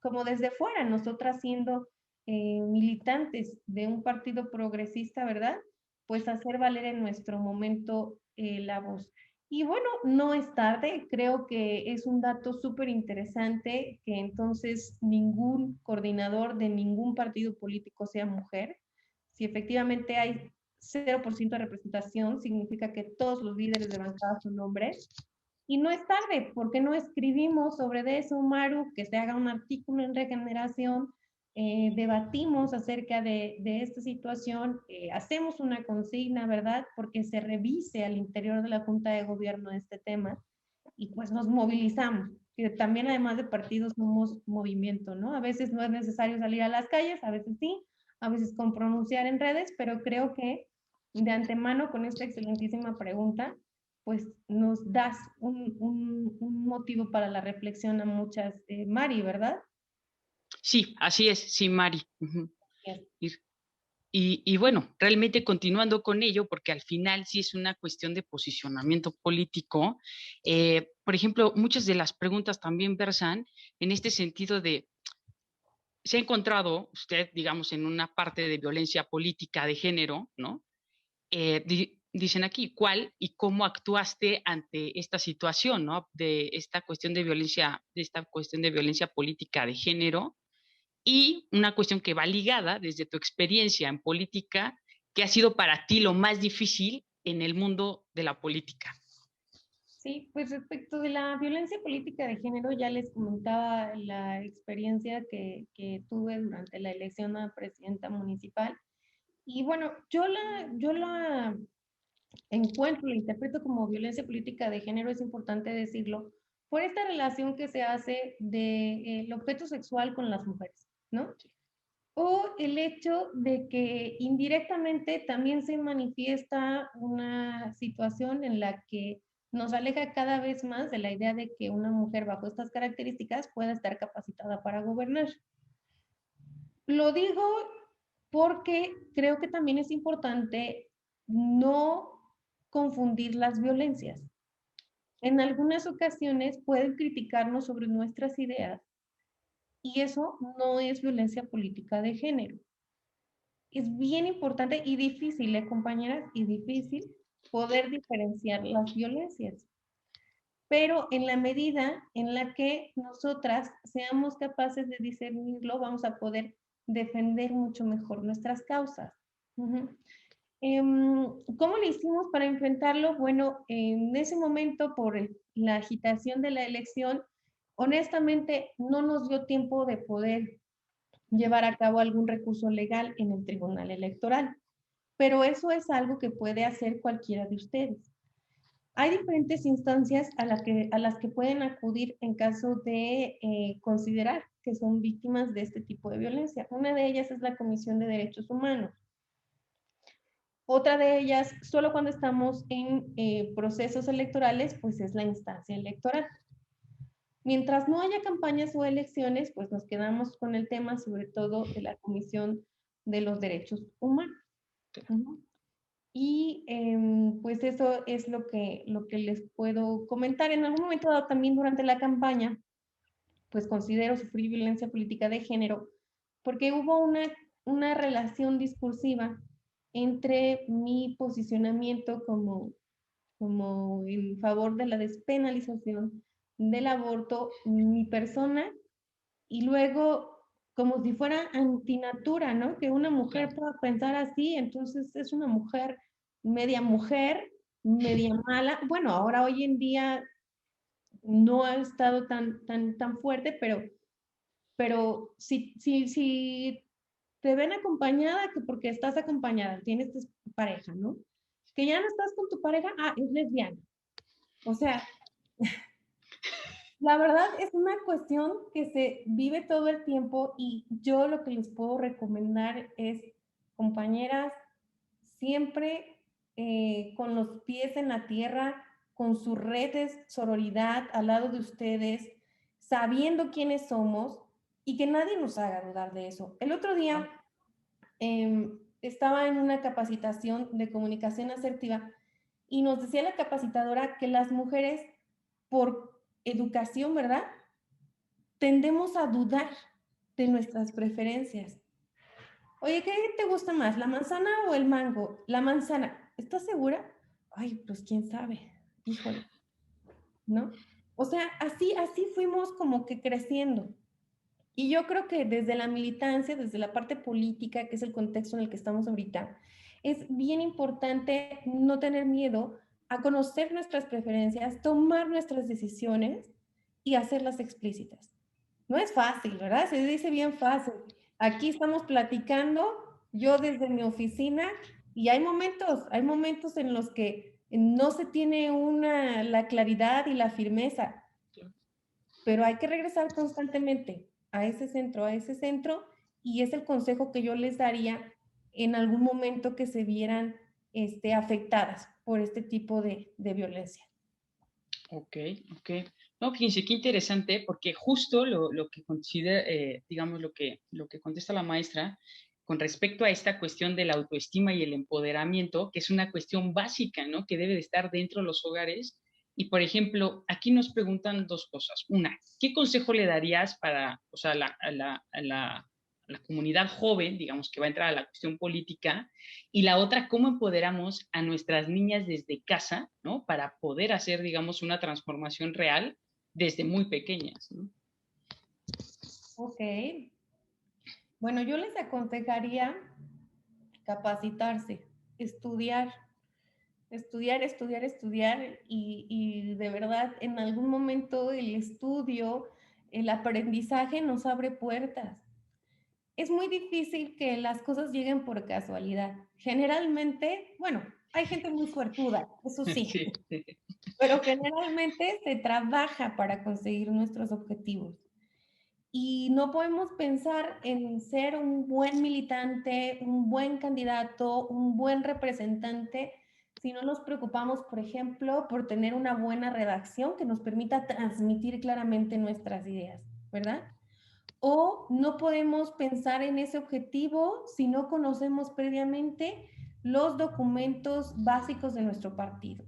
como desde fuera, nosotras siendo militantes de un partido progresista, ¿verdad? Pues hacer valer en nuestro momento la voz. Y bueno, no es tarde, creo que es un dato súper interesante que entonces ningún coordinador de ningún partido político sea mujer. Si efectivamente hay 0% de representación, significa que todos los líderes de bancada son hombres. Y no es tarde, porque no escribimos sobre eso, Maru, que se haga un artículo en Regeneración, debatimos acerca de esta situación, hacemos una consigna, ¿verdad? Porque se revise al interior de la Junta de Gobierno este tema y pues nos movilizamos. Que también además de partidos somos movimiento, ¿no? A veces no es necesario salir a las calles, a veces sí, a veces con pronunciar en redes, pero creo que de antemano con esta excelentísima pregunta, pues nos das un motivo para la reflexión a muchas, Mari, ¿verdad? Sí, así es, sí, Mari. Uh-huh. Yes. Y bueno, realmente continuando con ello, porque al final sí es una cuestión de posicionamiento político, por ejemplo, muchas de las preguntas también versan en este sentido de, se ha encontrado usted, digamos, en una parte de violencia política de género, ¿no? Dicen aquí, ¿cuál y cómo actuaste ante esta situación, ¿no? De esta cuestión de violencia política de género y una cuestión que va ligada desde tu experiencia en política, ¿qué ha sido para ti lo más difícil en el mundo de la política? Sí, pues respecto de la violencia política de género, ya les comentaba la experiencia que tuve durante la elección a presidenta municipal. Y bueno, yo la encuentro, la interpreto como violencia política de género, es importante decirlo, por esta relación que se hace del objeto sexual con las mujeres, ¿no? O el hecho de que indirectamente también se manifiesta una situación en la que nos aleja cada vez más de la idea de que una mujer bajo estas características pueda estar capacitada para gobernar. Lo digo porque creo que también es importante no confundir las violencias. En algunas ocasiones pueden criticarnos sobre nuestras ideas y eso no es violencia política de género. Es bien importante y difícil, compañeras, y difícil poder diferenciar las violencias. pero en la medida en la que nosotras seamos capaces de discernirlo, vamos a poder defender mucho mejor nuestras causas. ¿Cómo le hicimos para enfrentarlo? Bueno, en ese momento, por la agitación de la elección, honestamente no nos dio tiempo de poder llevar a cabo algún recurso legal en el Tribunal Electoral, pero eso es algo que puede hacer cualquiera de ustedes. Hay diferentes instancias a las que pueden acudir en caso de considerar que son víctimas de este tipo de violencia. Una de ellas es la Comisión de Derechos Humanos. Otra de ellas, solo cuando estamos en procesos electorales, pues es la instancia electoral. Mientras no haya campañas o elecciones, pues nos quedamos con el tema, sobre todo, de la Comisión de los Derechos Humanos. Y pues eso es lo que les puedo comentar. En algún momento dado, también durante la campaña, pues considero sufrir violencia política de género, porque hubo una relación discursiva entre mi posicionamiento como en favor de la despenalización del aborto, mi persona, y luego como si fuera antinatura, ¿no? Que una mujer pueda pensar así, entonces es una mujer, media mala. Bueno, ahora hoy en día no ha estado tan fuerte, pero si te ven acompañada, que porque estás acompañada, tienes pareja, ¿no? Que ya no estás con tu pareja, es lesbiana. O sea, la verdad es una cuestión que se vive todo el tiempo, y yo lo que les puedo recomendar es, compañeras, siempre con los pies en la tierra, con sus redes sororidad al lado de ustedes, sabiendo quiénes somos y que nadie nos haga dudar de eso. El otro día estaba en una capacitación de comunicación asertiva y nos decía la capacitadora que las mujeres, por educación, ¿verdad?, tendemos a dudar de nuestras preferencias. Oye, ¿qué te gusta más, la manzana o el mango? La manzana. ¿Estás segura? Ay, pues quién sabe. Híjole, ¿no? O sea, así fuimos como que creciendo. Y yo creo que desde la militancia, desde la parte política, que es el contexto en el que estamos ahorita, es bien importante no tener miedo a conocer nuestras preferencias, tomar nuestras decisiones y hacerlas explícitas. No es fácil, ¿verdad? Se dice bien fácil. Aquí estamos platicando, yo desde mi oficina, y hay momentos en los que no se tiene la claridad y la firmeza, pero hay que regresar constantemente a ese centro, y es el consejo que yo les daría en algún momento que se vieran afectadas por este tipo de violencia. Ok. No, fíjense, qué interesante, porque justo lo que considera, digamos, lo que contesta la maestra con respecto a esta cuestión de la autoestima y el empoderamiento, que es una cuestión básica, ¿no? Que debe de estar dentro de los hogares. Y, por ejemplo, aquí nos preguntan dos cosas. Una, ¿qué consejo le darías para, o sea, a la comunidad joven, digamos, que va a entrar a la cuestión política? Y la otra, ¿cómo empoderamos a nuestras niñas desde casa, ¿no? Para poder hacer, digamos, una transformación real desde muy pequeñas, ¿no? Ok. Bueno, yo les aconsejaría capacitarse, estudiar, y de verdad en algún momento el estudio, el aprendizaje nos abre puertas. Es muy difícil que las cosas lleguen por casualidad. Generalmente, bueno, hay gente muy suertuda, eso sí, Sí. pero generalmente se trabaja para conseguir nuestros objetivos. Y no podemos pensar en ser un buen militante, un buen candidato, un buen representante, si no nos preocupamos, por ejemplo, por tener una buena redacción que nos permita transmitir claramente nuestras ideas, ¿verdad? O no podemos pensar en ese objetivo si no conocemos previamente los documentos básicos de nuestro partido,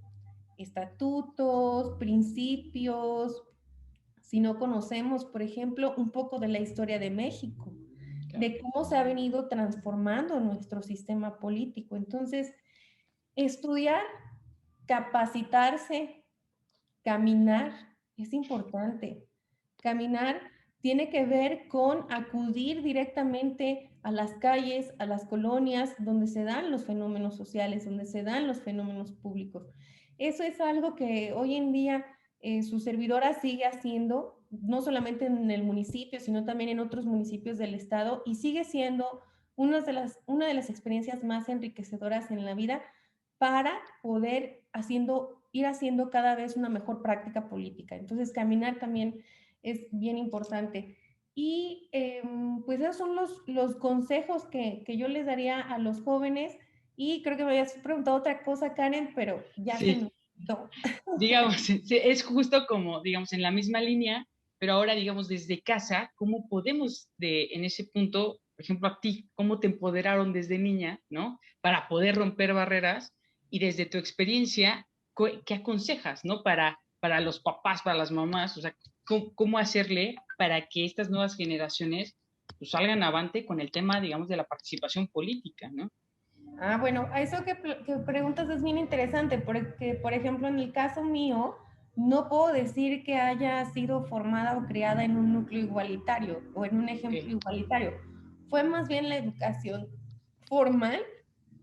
estatutos, principios, si no conocemos, por ejemplo, un poco de la historia de México, de cómo se ha venido transformando nuestro sistema político. Entonces, estudiar, capacitarse, caminar es importante. Caminar tiene que ver con acudir directamente a las calles, a las colonias, donde se dan los fenómenos sociales, donde se dan los fenómenos públicos. Eso es algo que hoy en día su servidora sigue haciendo, no solamente en el municipio, sino también en otros municipios del estado, y sigue siendo una de las experiencias más enriquecedoras en la vida para poder ir haciendo cada vez una mejor práctica política. Entonces, caminar también es bien importante. Y pues esos son los consejos que yo les daría a los jóvenes. Y creo que me habías preguntado otra cosa, Karen, pero ya se me olvidó. Digamos, es justo como, digamos, en la misma línea, pero ahora, digamos, desde casa, ¿cómo podemos, en ese punto, por ejemplo, a ti, cómo te empoderaron desde niña, ¿no? Para poder romper barreras y desde tu experiencia, ¿qué aconsejas, ¿no? Para los papás, para las mamás, o sea, ¿cómo hacerle para que estas nuevas generaciones pues, salgan avante con el tema, digamos, de la participación política, ¿no? Ah, bueno, eso que preguntas es bien interesante, porque, por ejemplo, en el caso mío, no puedo decir que haya sido formada o criada en un núcleo igualitario o en un ejemplo igualitario. Fue más bien la educación formal,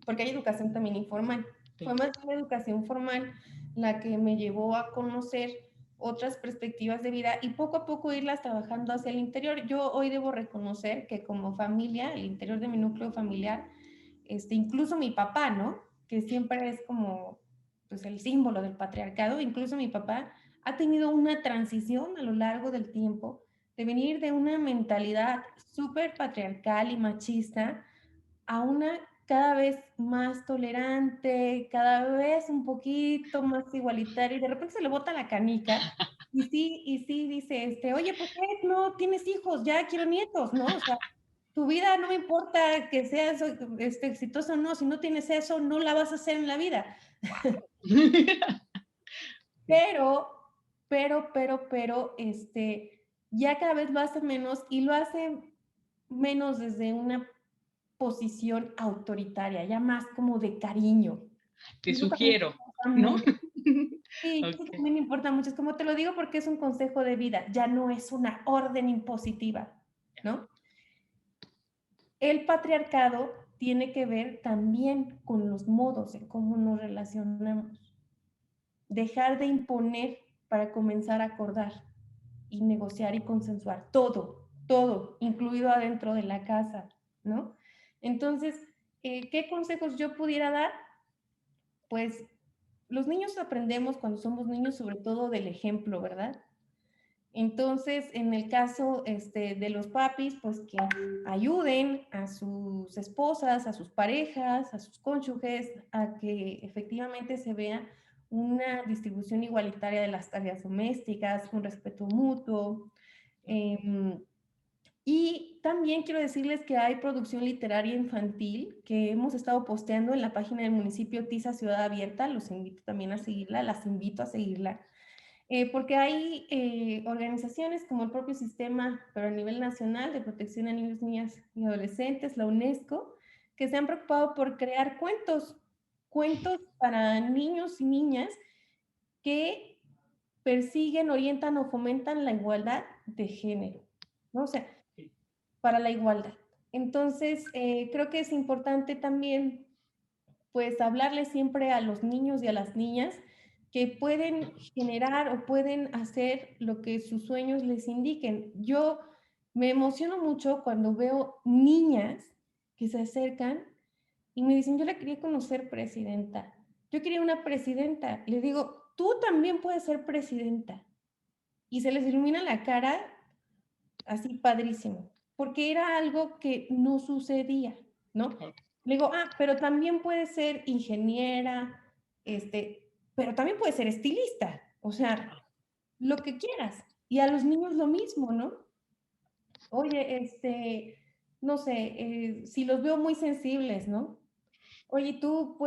porque hay educación también informal. Fue más bien la educación formal la que me llevó a conocer otras perspectivas de vida y poco a poco irlas trabajando hacia el interior. Yo hoy debo reconocer que como familia, el interior de mi núcleo familiar, incluso mi papá, ¿no? Que siempre es como pues, el símbolo del patriarcado, incluso mi papá ha tenido una transición a lo largo del tiempo de venir de una mentalidad súper patriarcal y machista a una cada vez más tolerante, cada vez un poquito más igualitaria, y de repente se le bota la canica, y sí dice, oye, ¿por qué no tienes hijos? Ya quiero nietos, ¿no? O sea, tu vida no me importa que seas exitoso o no, si no tienes eso, no la vas a hacer en la vida. Pero, ya cada vez lo hace menos y lo hace menos desde una posición autoritaria, ya más como de cariño. Te sugiero, ¿no? Sí, eso Okay. también me importa mucho. Es como te lo digo porque es un consejo de vida, ya no es una orden impositiva, ¿no? El patriarcado tiene que ver también con los modos en cómo nos relacionamos. Dejar de imponer para comenzar a acordar y negociar y consensuar. Todo, incluido adentro de la casa, ¿no? Entonces, ¿qué consejos yo pudiera dar? Pues los niños aprendemos cuando somos niños, sobre todo del ejemplo, ¿verdad? Entonces, en el caso de los papis, pues que ayuden a sus esposas, a sus parejas, a sus cónyuges, a que efectivamente se vea una distribución igualitaria de las tareas domésticas, un respeto mutuo. Y también quiero decirles que hay producción literaria infantil que hemos estado posteando en la página del municipio Tiza Ciudad Abierta. Los invito también a seguirla, las invito a seguirla. Porque hay organizaciones como el propio sistema, pero a nivel nacional, de protección a niños, niñas y adolescentes, la UNESCO, que se han preocupado por crear cuentos para niños y niñas que persiguen, orientan o fomentan la igualdad de género, ¿no? O sea, para la igualdad. Entonces, creo que es importante también, pues, hablarle siempre a los niños y a las niñas que pueden generar o pueden hacer lo que sus sueños les indiquen. Yo me emociono mucho cuando veo niñas que se acercan y me dicen, yo la quería conocer presidenta, yo quería una presidenta. Le digo, tú también puedes ser presidenta. Y se les ilumina la cara así padrísimo, porque era algo que no sucedía, ¿no? Le digo, pero también puede ser ingeniera, pero también puede ser estilista, o sea, lo que quieras. Y a los niños lo mismo, ¿no? Oye, no sé, si los veo muy sensibles, ¿no? Oye, ¿tú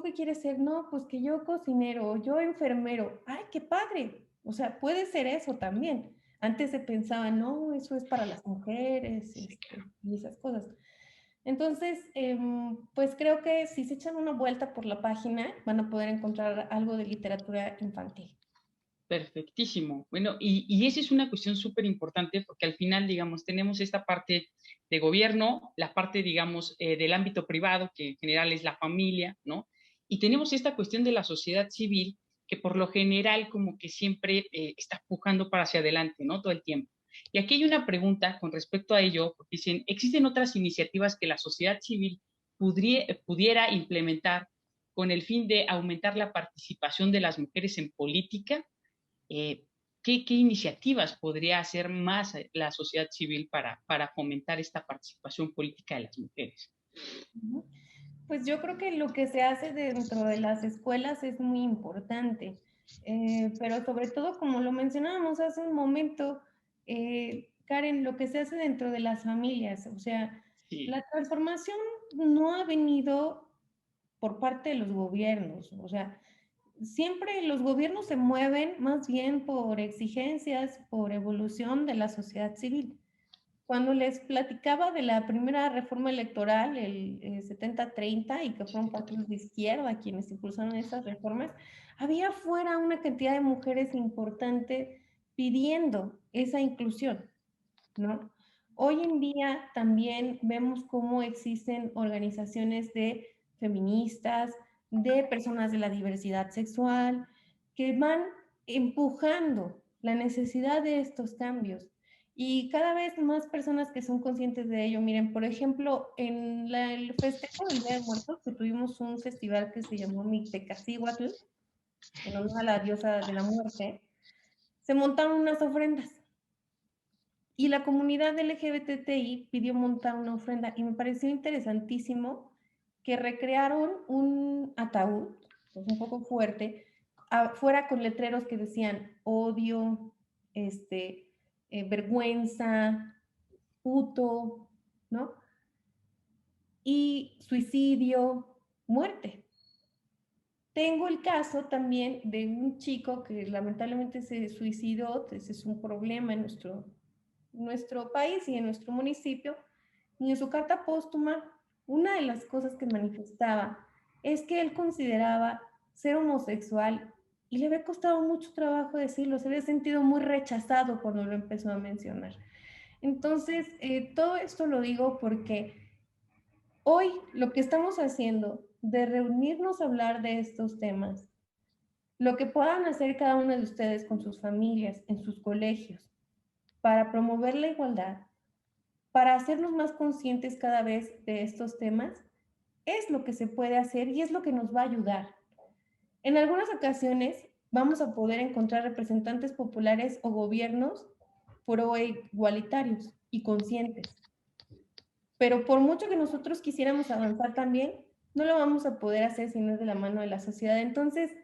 qué quieres ser? No, pues que yo cocinero, yo enfermero. ¡Ay, qué padre! O sea, puede ser eso también. Antes se pensaba, no, eso es para las mujeres, y esas cosas. Entonces, pues creo que si se echan una vuelta por la página, van a poder encontrar algo de literatura infantil. Perfectísimo. Bueno, y esa es una cuestión súper importante porque al final, digamos, tenemos esta parte de gobierno, la parte, digamos, del ámbito privado, que en general es la familia, ¿no? Y tenemos esta cuestión de la sociedad civil, que por lo general como que siempre está empujando para hacia adelante, ¿no? Todo el tiempo. Y aquí hay una pregunta con respecto a ello, porque dicen, ¿existen otras iniciativas que la sociedad civil pudiera implementar con el fin de aumentar la participación de las mujeres en política? eh, ¿qué iniciativas podría hacer más la sociedad civil para fomentar esta participación política de las mujeres? Pues yo creo que lo que se hace dentro de las escuelas es muy importante, pero sobre todo, como lo mencionábamos hace un momento, Karen, lo que se hace dentro de las familias, o sea, Sí. la transformación no ha venido por parte de los gobiernos, o sea, siempre los gobiernos se mueven más bien por exigencias, por evolución de la sociedad civil. Cuando les platicaba de la primera reforma electoral, el 70-30, y que fueron partidos de izquierda quienes impulsaron esas reformas, había fuera una cantidad de mujeres importante pidiendo esa inclusión, ¿no? Hoy en día también vemos cómo existen organizaciones de feministas, de personas de la diversidad sexual, que van empujando la necesidad de estos cambios. Y cada vez más personas que son conscientes de ello. Miren, por ejemplo, en el festejo del Día de Muertos, que tuvimos un festival que se llamó Mictecacihuatl, en honor a la diosa de la muerte, se montaron unas ofrendas. Y la comunidad LGBTI pidió montar una ofrenda y me pareció interesantísimo que recrearon un ataúd, pues un poco fuerte, afuera con letreros que decían odio, vergüenza, puto, ¿no? Y suicidio, muerte. Tengo el caso también de un chico que lamentablemente se suicidó, ese es un problema en nuestro país y en nuestro municipio, y en su carta póstuma, una de las cosas que manifestaba es que él consideraba ser homosexual y le había costado mucho trabajo decirlo, se había sentido muy rechazado cuando lo empezó a mencionar. Entonces, todo esto lo digo porque hoy lo que estamos haciendo de reunirnos a hablar de estos temas, lo que puedan hacer cada uno de ustedes con sus familias, en sus colegios, para promover la igualdad, para hacernos más conscientes cada vez de estos temas, es lo que se puede hacer y es lo que nos va a ayudar. En algunas ocasiones vamos a poder encontrar representantes populares o gobiernos pro igualitarios y conscientes. Pero por mucho que nosotros quisiéramos avanzar también, no lo vamos a poder hacer si no es de la mano de la sociedad. Entonces,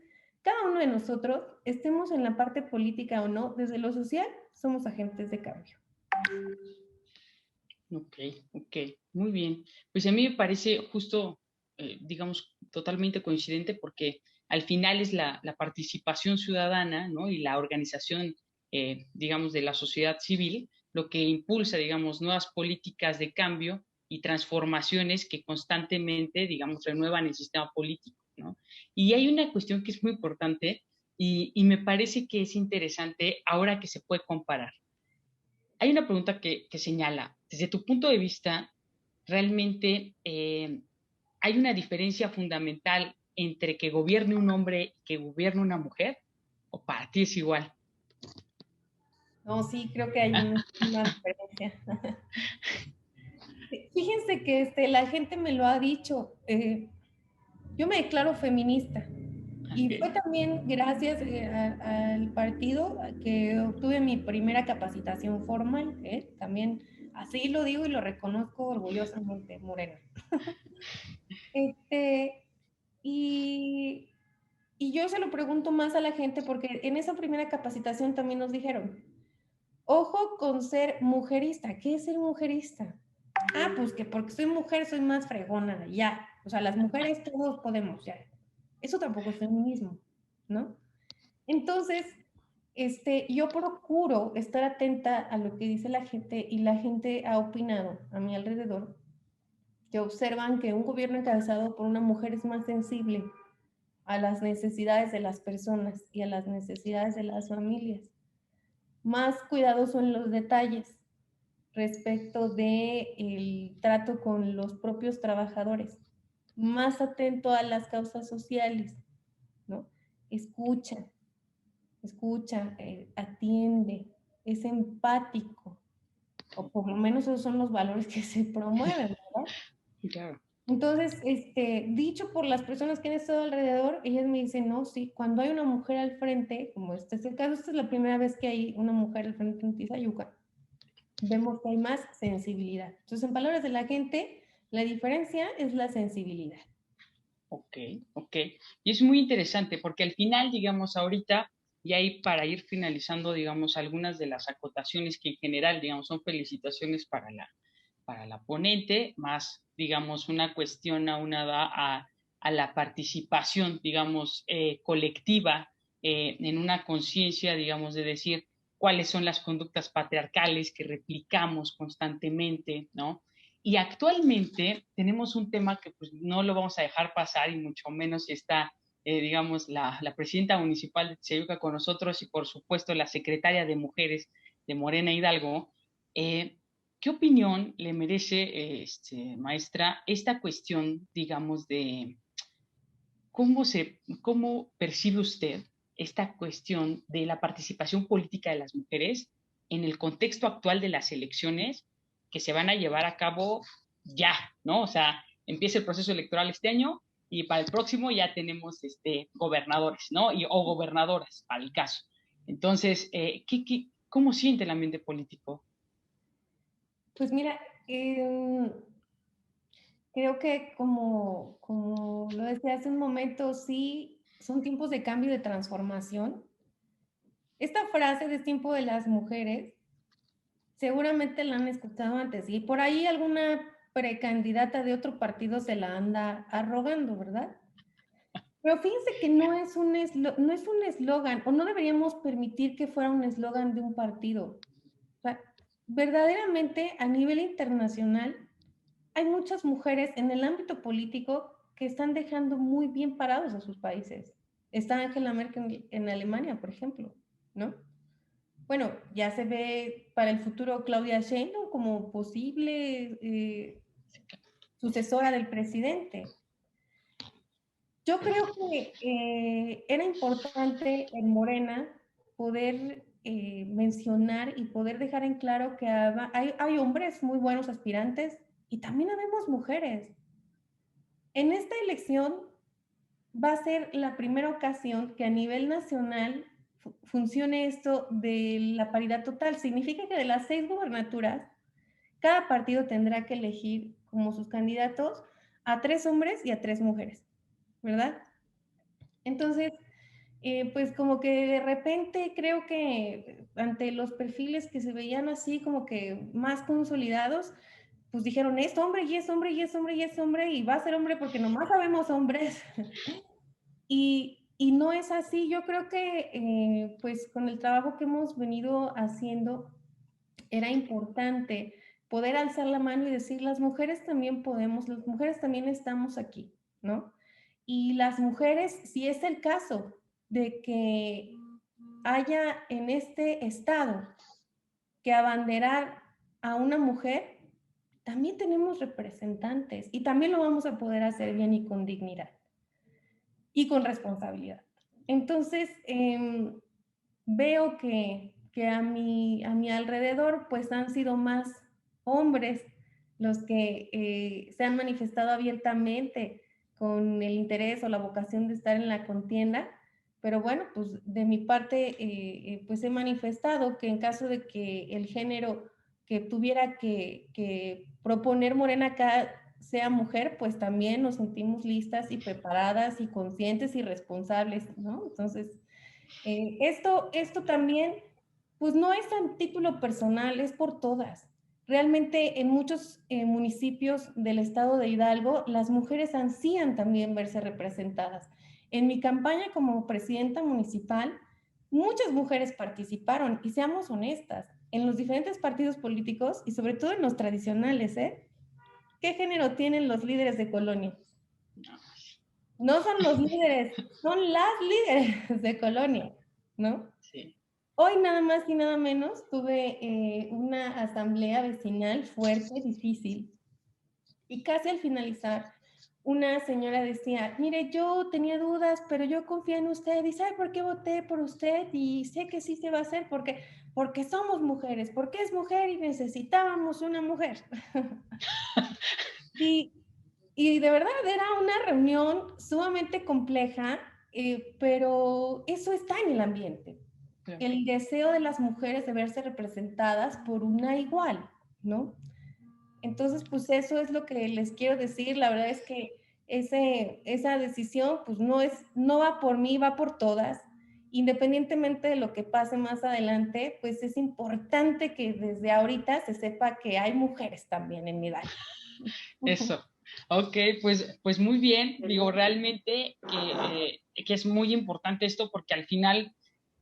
cada uno de nosotros, estemos en la parte política o no, desde lo social, somos agentes de cambio. Ok, ok, muy bien. Pues a mí me parece justo, digamos, totalmente coincidente porque al final es la participación ciudadana, ¿no? Y la organización, digamos, de la sociedad civil lo que impulsa, digamos, nuevas políticas de cambio y transformaciones que constantemente, digamos, renuevan el sistema político, ¿no? Y hay una cuestión que es muy importante y me parece que es interesante ahora que se puede comparar. Hay una pregunta que señala, desde tu punto de vista, ¿realmente hay una diferencia fundamental entre que gobierne un hombre y que gobierne una mujer? ¿O para ti es igual? No, sí, creo que hay una diferencia. Fíjense que la gente me lo ha dicho. Yo me declaro feminista. Y fue Okay. también gracias al partido que obtuve mi primera capacitación formal. También así lo digo y lo reconozco orgullosamente, Morena. Este, y, y yo se lo pregunto más a la gente porque en esa primera capacitación también nos dijeron, ojo con ser mujerista. ¿Qué es ser mujerista? Ah, pues que porque soy mujer soy más fregona, ya. O sea, las mujeres todos podemos, ya. Eso tampoco es feminismo, ¿no? Entonces, yo procuro estar atenta a lo que dice la gente y la gente ha opinado a mi alrededor que observan que un gobierno encabezado por una mujer es más sensible a las necesidades de las personas y a las necesidades de las familias. Más cuidadoso en los detalles respecto del trato con los propios trabajadores. Más atento a las causas sociales, ¿no? Escucha, atiende, es empático, o por lo menos esos son los valores que se promueven, ¿verdad? Claro. Entonces, dicho por las personas que han estado alrededor, ellas me dicen, no, sí, cuando hay una mujer al frente, como este es el caso, esta es la primera vez que hay una mujer al frente en Tizayuca, vemos que hay más sensibilidad. Entonces, en palabras de la gente, la diferencia es la sensibilidad. Ok, ok. Y es muy interesante porque al final, digamos, ahorita, y ahí para ir finalizando, digamos, algunas de las acotaciones que en general, digamos, son felicitaciones para la ponente, más, digamos, una cuestión aunada a la participación, digamos, colectiva en una conciencia, digamos, de decir cuáles son las conductas patriarcales que replicamos constantemente, ¿no? Y actualmente tenemos un tema que pues no lo vamos a dejar pasar y mucho menos si está, digamos, la presidenta municipal de Tizayuca con nosotros y por supuesto la secretaria de Mujeres de Morena Hidalgo. ¿Qué opinión le merece, maestra, esta cuestión, digamos, de cómo percibe usted esta cuestión de la participación política de las mujeres en el contexto actual de las elecciones que se van a llevar a cabo ya, ¿no? O sea, empieza el proceso electoral este año y para el próximo ya tenemos gobernadores, ¿no? O gobernadoras, para el caso. Entonces, ¿cómo siente el ambiente político? Pues mira, creo que como lo decía hace un momento, sí, son tiempos de cambio y de transformación. Esta frase de tiempo de las mujeres, seguramente la han escuchado antes y por ahí alguna precandidata de otro partido se la anda arrogando, ¿verdad? Pero fíjense que no es un eslogan, o no deberíamos permitir que fuera un eslogan de un partido. O sea, verdaderamente a nivel internacional hay muchas mujeres en el ámbito político que están dejando muy bien parados a sus países. Está Angela Merkel en Alemania, por ejemplo, ¿no? Bueno, ya se ve para el futuro Claudia Sheinbaum como posible sucesora del presidente. Yo creo que era importante en Morena poder mencionar y poder dejar en claro que hay hombres muy buenos aspirantes y también habemos mujeres. En esta elección va a ser la primera ocasión que a nivel nacional funcione esto de la paridad total. Significa que de las 6 gubernaturas, cada partido tendrá que elegir como sus candidatos a 3 hombres y a 3 mujeres, ¿verdad? Entonces, pues como que de repente creo que ante los perfiles que se veían así como que más consolidados, pues dijeron, es hombre y es hombre y es hombre y es hombre y va a ser hombre porque nomás sabemos hombres. Y no es así. Yo creo que pues con el trabajo que hemos venido haciendo era importante poder alzar la mano y decir, las mujeres también podemos, las mujeres también estamos aquí, ¿no? Y las mujeres, si es el caso de que haya en este estado que abanderar a una mujer, también tenemos representantes y también lo vamos a poder hacer bien y con dignidad y con responsabilidad. Entonces, veo que a mi alrededor pues han sido más hombres los que se han manifestado abiertamente con el interés o la vocación de estar en la contienda, pero bueno, pues de mi parte pues he manifestado que en caso de que el género que tuviera que proponer Morena acá sea mujer, pues también nos sentimos listas y preparadas y conscientes y responsables, ¿no? Entonces, esto también, pues no es a título personal, es por todas. Realmente en muchos municipios del estado de Hidalgo, las mujeres ansían también verse representadas. En mi campaña como presidenta municipal, muchas mujeres participaron y seamos honestas, en los diferentes partidos políticos y sobre todo en los tradicionales, ¿eh? ¿Qué género tienen los líderes de colonia? No son los líderes, son las líderes de colonia, ¿no? Sí. Hoy nada más y nada menos tuve una asamblea vecinal fuerte, difícil, y casi al finalizar, una señora decía, mire, yo tenía dudas, pero yo confío en usted, y ¿sabe por qué voté por usted? Y sé que sí se va a hacer, porque somos mujeres, porque es mujer y necesitábamos una mujer. Y de verdad era una reunión sumamente compleja, pero eso está en el ambiente. Claro. El deseo de las mujeres de verse representadas por una igual, ¿no? Entonces, pues eso es lo que les quiero decir. La verdad es que esa decisión, pues no va por mí, va por todas. Independientemente de lo que pase más adelante, pues es importante que desde ahorita se sepa que hay mujeres también en mi edad. Eso. Ok, pues muy bien. Digo, realmente que es muy importante esto porque al final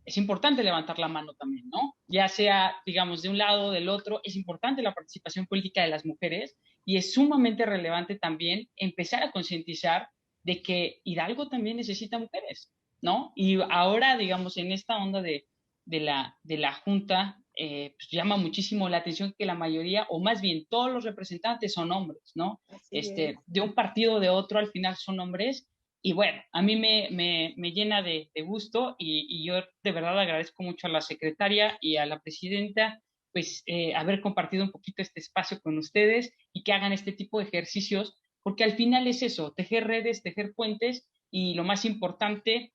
es importante levantar la mano también, ¿no? Ya sea, digamos, de un lado o del otro, es importante la participación política de las mujeres y es sumamente relevante también empezar a concientizar de que Hidalgo también necesita mujeres, ¿no? Y ahora, digamos, en esta onda de la Junta, pues llama muchísimo la atención que la mayoría, o más bien todos los representantes son hombres, ¿no? De un partido o de otro, al final son hombres. Y bueno, a mí me llena de gusto y yo de verdad agradezco mucho a la secretaria y a la presidenta pues haber compartido un poquito este espacio con ustedes y que hagan este tipo de ejercicios, porque al final es eso, tejer redes, tejer puentes y lo más importante,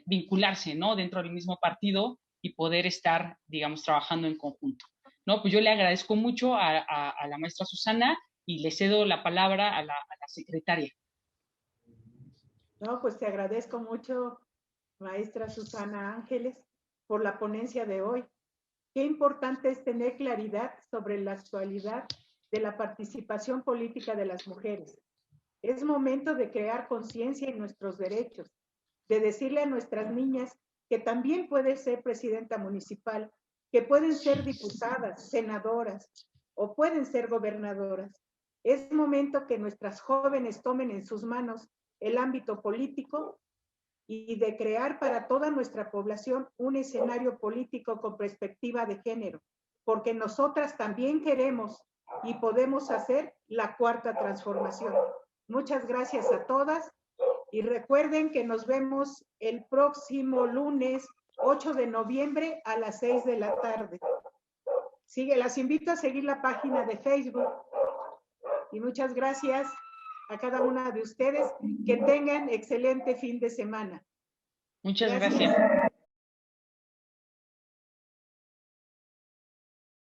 vincularse, ¿no? Dentro del mismo partido y poder estar, digamos, trabajando en conjunto, ¿no? Pues yo le agradezco mucho a la maestra Susana y le cedo la palabra a la secretaria. No, pues te agradezco mucho, maestra Susana Ángeles, por la ponencia de hoy. Qué importante es tener claridad sobre la actualidad de la participación política de las mujeres. Es momento de crear conciencia en nuestros derechos, de decirle a nuestras niñas que también pueden ser presidenta municipal, que pueden ser diputadas, senadoras o pueden ser gobernadoras. Es momento que nuestras jóvenes tomen en sus manos el ámbito político y de crear para toda nuestra población un escenario político con perspectiva de género, porque nosotras también queremos y podemos hacer la cuarta transformación. Muchas gracias a todas y recuerden que nos vemos el próximo lunes 8 de noviembre a las 6 de la tarde. Las invito a seguir la página de Facebook y muchas gracias a cada una de ustedes. Que tengan excelente fin de semana. Muchas gracias.